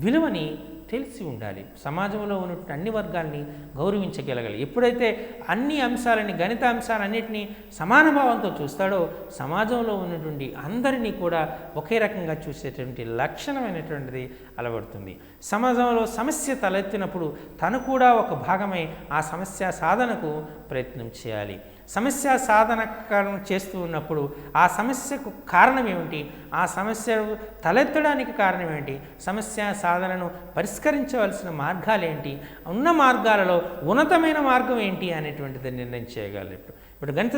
విలువని తెలిసి ఉండాలి. సమాజంలో ఉన్నటువంటి అన్ని వర్గాల్ని గౌరవించగలగాలి. ఎప్పుడైతే అన్ని అంశాలని, గణిత అంశాలన్నింటినీ సమానభావంతో చూస్తాడో సమాజంలో ఉన్నటువంటి అందరినీ కూడా ఒకే రకంగా చూసేటువంటి లక్షణమైనటువంటిది అలవడుతుంది. సమాజంలో సమస్య తలెత్తినప్పుడు తను కూడా ఒక భాగమై ఆ సమస్య సాధనకు ప్రయత్నం చేయాలి. సమస్య సాధన చేస్తూ ఉన్నప్పుడు ఆ సమస్యకు కారణం ఏమిటి, ఆ సమస్య తలెత్తడానికి కారణం ఏంటి, సమస్య సాధనను పరిష్కరించవలసిన మార్గాలు ఏంటి, ఉన్న మార్గాలలో ఉన్నతమైన మార్గం ఏంటి అనేటువంటిది నిర్ణయం చేయగలరు. ఇప్పుడు గణిత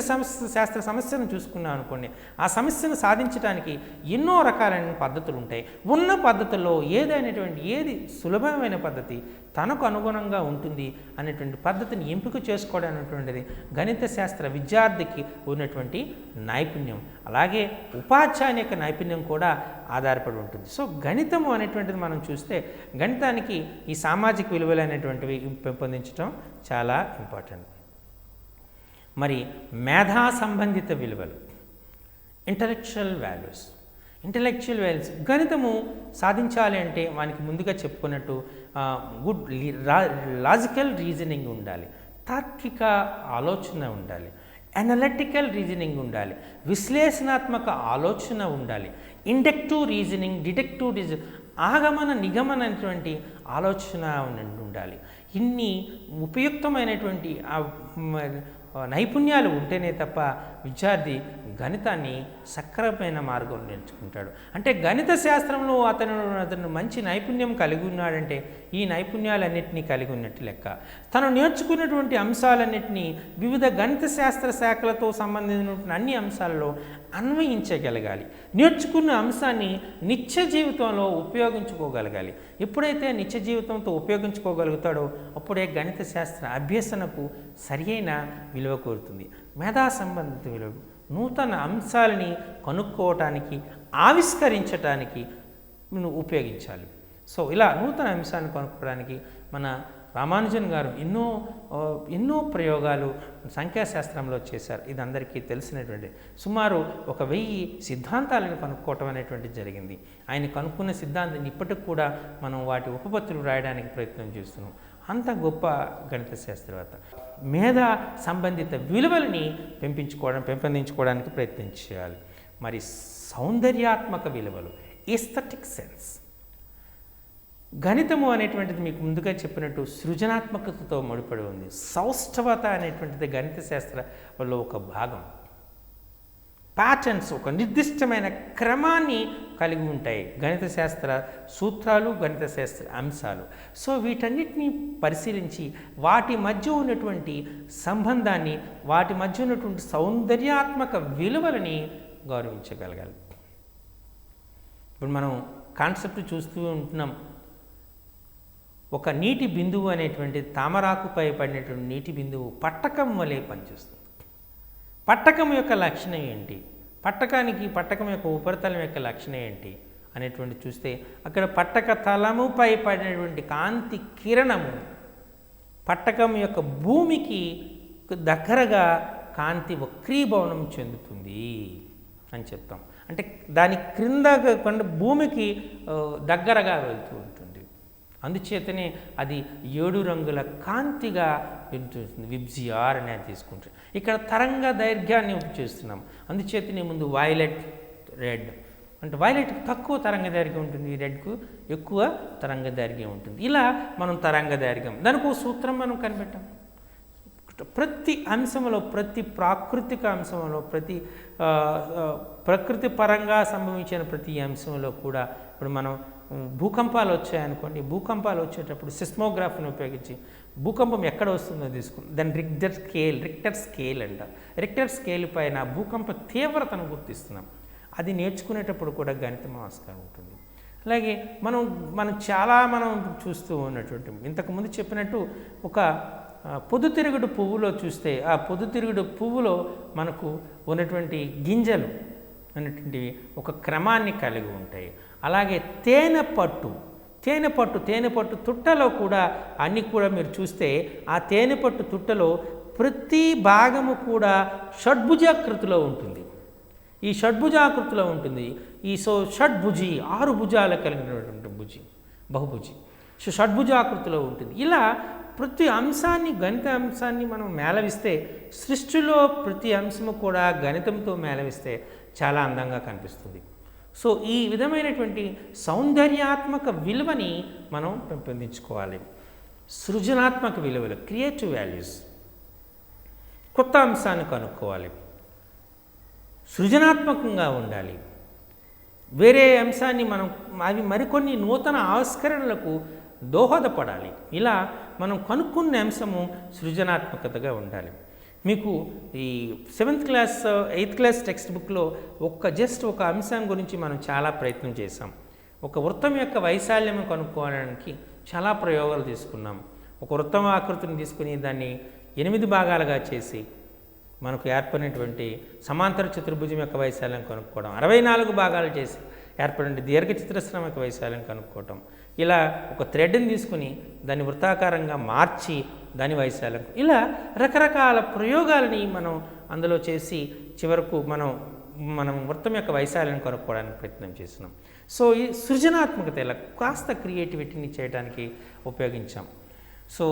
శాస్త్ర సమస్యను చూసుకున్నాం అనుకోండి, ఆ సమస్యను సాధించడానికి ఎన్నో రకాలైన పద్ధతులు ఉంటాయి. ఉన్న పద్ధతుల్లో ఏది సులభమైన పద్ధతి, తనకు అనుగుణంగా ఉంటుంది అనేటువంటి పద్ధతిని ఎంపిక చేసుకోవడం అనేటువంటిది గణిత శాస్త్ర విద్యార్థికి ఉన్నటువంటి నైపుణ్యం. అలాగే ఉపాధ్యాయుని యొక్క నైపుణ్యం కూడా ఆధారపడి ఉంటుంది. సో గణితము అనేటువంటిది మనం చూస్తే గణితానికి ఈ సామాజిక విలువలు అనేటువంటివి పెంపొందించడం చాలా ఇంపార్టెంట్. మరి మేధా సంబంధిత విలువలు, ఇంటలెక్చువల్ వాల్యూస్ గణితము సాధించాలి అంటే వానికి ముందుగా చెప్పుకున్నట్టు గుడ్ లాజికల్ రీజనింగ్ ఉండాలి, తార్కిక ఆలోచన ఉండాలి, అనలిటికల్ రీజనింగ్ ఉండాలి, విశ్లేషణాత్మక ఆలోచన ఉండాలి, ఇండక్టివ్ రీజనింగ్, డిడక్టివ్ రీజనింగ్, ఆగమన నిగమన అనేటువంటి ఆలోచన ఉండాలి. ఇన్ని ఉపయుక్తమైనటువంటి నైపుణ్యాలు ఉంటేనే తప్ప విద్యార్థి గణితాన్ని సక్రమైన మార్గంలో నేర్చుకుంటాడు. అంటే గణిత శాస్త్రంలో అతను మంచి నైపుణ్యం కలిగి ఉన్నాడంటే ఈ నైపుణ్యాలన్నింటినీ కలిగి ఉన్నట్టు లెక్క. తను నేర్చుకున్నటువంటి అంశాలన్నింటినీ వివిధ గణిత శాస్త్ర శాఖలతో సంబంధించిన అన్ని అంశాలలో అన్వయించగలగాలి. నేర్చుకున్న అంశాన్ని నిత్య జీవితంలో ఉపయోగించుకోగలగాలి. ఎప్పుడైతే నిత్య జీవితంతో ఉపయోగించుకోగలుగుతాడో అప్పుడే గణిత శాస్త్ర అభ్యసనకు సరియైన విలువ కోరుతుంది. మేధా సంబంధిత విలువ నూతన అంశాలని కనుక్కోవటానికి, ఆవిష్కరించటానికి ఉపయోగించాలి. సో ఇలా నూతన అంశాలను కనుక్కోవడానికి మన రామానుజన్ గారు ఎన్నో ప్రయోగాలు సంఖ్యాశాస్త్రంలో చేశారు. ఇది అందరికీ తెలిసినటువంటి సుమారు 1000 సిద్ధాంతాలను కనుక్కోవటం అనేటువంటిది జరిగింది. ఆయన కనుక్కున్న సిద్ధాంతాన్ని ఇప్పటికి కూడా మనం వాటి ఉపపత్తులు రాయడానికి ప్రయత్నం చేస్తున్నాం. అంత గొప్ప గణిత శాస్త్రవేత్త. మేధా సంబంధిత విలువలని పెంపొందించుకోవడానికి ప్రయత్నం చేయాలి. మరి సౌందర్యాత్మక విలువలు, ఎస్థెటిక్ సెన్స్. గణితము అనేటువంటిది మీకు ముందుగా చెప్పినట్టు సృజనాత్మకతతో ముడిపడి ఉంది. సౌష్ఠవత అనేటువంటిది గణిత శాస్త్రంలో ఒక భాగం. ప్యాటర్న్స్, ఒక నిర్దిష్టమైన క్రమాన్ని కలిగి ఉంటాయి గణిత శాస్త్ర సూత్రాలు, గణిత శాస్త్ర అంశాలు. సో వీటన్నిటిని పరిశీలించి వాటి మధ్య ఉన్నటువంటి సంబంధాన్ని, వాటి మధ్య ఉన్నటువంటి సౌందర్యాత్మక విలువలని గౌరవించగలగాలి. ఇప్పుడు మనం కాన్సెప్ట్ చూస్తూ ఉంటున్నాం. ఒక నీటి బిందువు అనేటువంటి తామరాకుపై పడినటువంటి నీటి బిందువు పట్టకం వలె పనిచేస్తుంది. పట్టకం యొక్క లక్షణం ఏంటి, పట్టకం యొక్క ఉపరితలం యొక్క లక్షణం ఏంటి అనేటువంటి చూస్తే అక్కడ పట్టక తలముపై పడినటువంటి కాంతి కిరణము పట్టకం యొక్క భూమికి దగ్గరగా కాంతి వక్రీభవనం చెందుతుంది అని చెప్తాం. అంటే దాని క్రింద కొండ భూమికి దగ్గరగా వెళ్తూ ఉంటుంది. అందుచేతనే అది 7 రంగుల కాంతిగా వినిపిస్తుంది. విబ్జిఆర్ అనేది తీసుకుంటాం. ఇక్కడ తరంగ దైర్ఘ్యాన్ని చేస్తున్నాం. అందుచేతనే ముందు వైలెట్, రెడ్ అంటే వైలెట్ తక్కువ తరంగ దైర్ఘ్యం ఉంటుంది, రెడ్కు ఎక్కువ తరంగ దైర్ఘ్యం ఉంటుంది. ఇలా మనం తరంగ దైర్ఘ్యం దానికి సూత్రం మనం కనిపెట్టాం. ప్రతి అంశంలో, ప్రతి ప్రాకృతిక అంశంలో, ప్రకృతి పరంగా సంభవించిన ప్రతి అంశంలో కూడా ఇప్పుడు మనం భూకంపాలు వచ్చాయనుకోండి, భూకంపాలు వచ్చేటప్పుడు సిస్మోగ్రాఫ్ని ఉపయోగించి భూకంపం ఎక్కడ వస్తుందో తీసుకుంటాం. దాన్ని రిక్టర్ స్కేల్ అంటారు. రిక్టర్ స్కేల్ పైన భూకంప తీవ్రతను గుర్తిస్తున్నాం. అది నేర్చుకునేటప్పుడు కూడా గణితం ఆస్కారం ఉంటుంది. అలాగే మనం చాలా చూస్తూ ఉన్నటువంటి ఇంతకుముందు చెప్పినట్టు ఒక పొద్దుతిరుగుడు పువ్వులో చూస్తే ఆ పొద్దుతిరుగుడు పువ్వులో మనకు ఉన్నటువంటి గింజలు అనేటువంటివి ఒక క్రమాన్ని కలిగి ఉంటాయి. అలాగే తేనెపట్టు తుట్టలో కూడా అన్నీ కూడా మీరు చూస్తే ఆ తేనెపట్టు తుట్టలో ప్రతి భాగము కూడా షడ్భుజాకృతిలో ఉంటుంది. ఈ షడ్భుజాకృతిలో ఉంటుంది. షడ్భుజి 6 భుజాలు కలిగినటువంటి బహుభుజి షడ్భుజాకృతిలో ఉంటుంది. ఇలా ప్రతి అంశాన్ని, గణిత అంశాన్ని మనం మేళవిస్తే, సృష్టిలో ప్రతి అంశము కూడా గణితంతో మేళవిస్తే చాలా అందంగా కనిపిస్తుంది. సో ఈ విధమైనటువంటి సౌందర్యాత్మక విలువని మనం పెంపొందించుకోవాలి. సృజనాత్మక విలువలు, క్రియేటివ్ వాల్యూస్, కొత్త అంశాన్ని కనుక్కోవాలి, సృజనాత్మకంగా ఉండాలి. వేరే అంశాన్ని అవి మరికొన్ని నూతన ఆవిష్కరణలకు దోహదపడాలి. ఇలా మనం కనుక్కున్న అంశము సృజనాత్మకతగా ఉండాలి. మీకు ఈ 7th class 8th class text బుక్లో ఒక అంశం గురించి మనం చాలా ప్రయత్నం చేసాం. ఒక వృత్తం యొక్క వైశాల్యం కనుక్కోవడానికి చాలా ప్రయోగాలు తీసుకున్నాం. ఒక వృత్తం ఆకృతిని తీసుకుని దాన్ని 8 భాగాలుగా చేసి మనకు ఏర్పడినటువంటి సమాంతర చతుర్భుజం యొక్క వైశాల్యం కనుక్కోవడం, 64 భాగాలు చేసి ఏర్పడిన దీర్ఘ చతురస్రం యొక్క వైశాల్యం కనుక్కోవటం, ఇలా ఒక థ్రెడ్ని తీసుకుని దాన్ని వృత్తాకారంగా మార్చి దాని వైశాల్యం, ఇలా రకరకాల ప్రయోగాలని మనం అందులో చేసి చివరకు మనం వృత్తం యొక్క వైశాల్యం కనుక్కోవడానికి ప్రయత్నం చేస్తున్నాం. సో ఈ సృజనాత్మకత ఇలా కాస్త క్రియేటివిటీని చేయడానికి ఉపయోగించాం. సో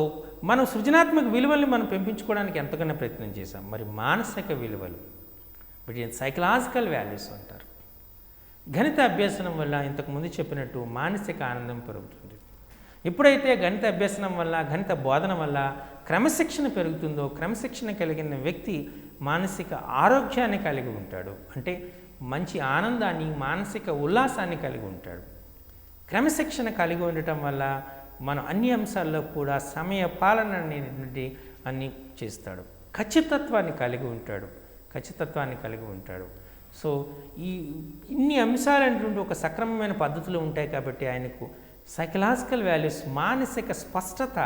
మనం సృజనాత్మక విలువల్ని మనం పెంపించుకోవడానికి ఎంతగానో ప్రయత్నం చేశాం. మరి మానసిక విలువలు, వీటిని సైకలాజికల్ వాల్యూస్ అంటారు. గణిత అభ్యసనం వల్ల ఇంతకుముందు చెప్పినట్టు మానసిక ఆనందం పెరుగుతుంది. ఎప్పుడైతే గణిత అభ్యసనం వల్ల, గణిత బోధన వల్ల క్రమశిక్షణ పెరుగుతుందో, క్రమశిక్షణ కలిగిన వ్యక్తి మానసిక ఆరోగ్యాన్ని కలిగి ఉంటాడు. అంటే మంచి ఆనందాన్ని, మానసిక ఉల్లాసాన్ని కలిగి ఉంటాడు. క్రమశిక్షణ కలిగి ఉండటం వల్ల మనం అన్ని అంశాల్లో కూడా సమయ పాలన అన్ని చేస్తాడు. ఖచ్చితత్వాన్ని కలిగి ఉంటాడు. సో ఇన్ని అంశాలైనటువంటి ఒక సక్రమమైన పద్ధతులు ఉంటాయి కాబట్టి ఆయనకు సైకలాజికల్ వాల్యూస్, మానసిక స్పష్టత,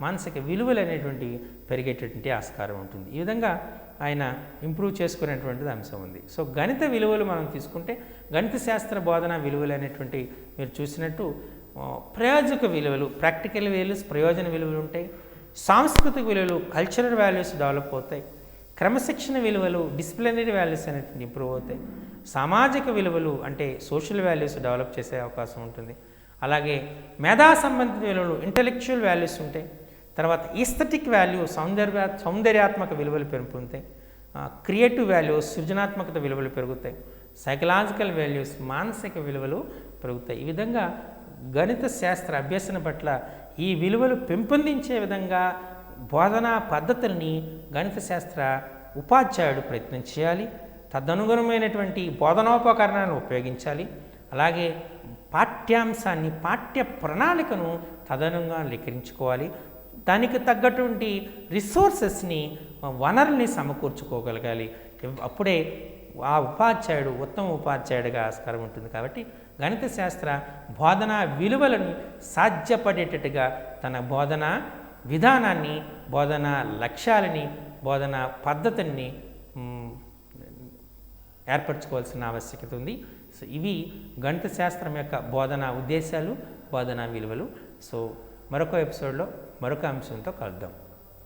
మానసిక విలువలు అనేటువంటివి పెరిగేటటువంటి ఆస్కారం ఉంటుంది. ఈ విధంగా ఆయన ఇంప్రూవ్ చేసుకునేటువంటిది అంశం ఉంది. సో గణిత విలువలు మనం తీసుకుంటే గణిత శాస్త్ర బోధన విలువలు అనేటువంటి మీరు చూసినట్టు ప్రయోజక విలువలు, ప్రాక్టికల్ వాల్యూస్, ప్రయోజన విలువలు ఉంటాయి. సాంస్కృతిక విలువలు, కల్చరల్ వాల్యూస్ డెవలప్ అవుతాయి. క్రమశిక్షణ విలువలు, డిసిప్లినరీ వాల్యూస్ అనేటువంటి ఇంప్రూవ్ అవుతాయి. సామాజిక విలువలు అంటే సోషల్ వాల్యూస్ డెవలప్ చేసే అవకాశం ఉంటుంది. అలాగే మేధా సంబంధిత విలువలు, ఇంటలెక్చువల్ వాల్యూస్ ఉంటాయి. తర్వాత ఈస్థెటిక్ వాల్యూ, సౌందర్యాత్మక విలువలు పెరుగుతాయి. క్రియేటివ్ వాల్యూస్, సృజనాత్మకత విలువలు పెరుగుతాయి. సైకలాజికల్ వాల్యూస్, మానసిక విలువలు పెరుగుతాయి. ఈ విధంగా గణిత శాస్త్ర అభ్యసన పట్ల ఈ విలువలు పెంపొందించే విధంగా బోధనా పద్ధతుల్ని గణిత శాస్త్ర ఉపాధ్యాయుడు ప్రయత్నం చేయాలి. తదనుగుణమైనటువంటి బోధనోపకరణాలను ఉపయోగించాలి. అలాగే పాఠ్యాంశాన్ని, పాఠ్య ప్రణాళికను తదనుగుణంగా లిఖించుకోవాలి. దానికి తగ్గటువంటి రిసోర్సెస్ని, వనరుల్ని సమకూర్చుకోగలగాలి. అప్పుడే ఆ ఉపాధ్యాయుడు ఉత్తమ ఉపాధ్యాయుడిగా ఆస్కారం ఉంటుంది. కాబట్టి గణిత శాస్త్ర బోధనా విలువలను సాధ్యపడేటట్టుగా తన బోధనా విధానాన్ని, బోధనా లక్ష్యాలని, బోధనా పద్ధతిని ఏర్పరచుకోవాల్సిన ఆవశ్యకత ఉంది. సో ఇవి గణిత శాస్త్రం యొక్క బోధనా ఉద్దేశాలు, బోధనా విలువలు. సో మరొక ఎపిసోడ్లో మరొక అంశంతో కలుద్దాం.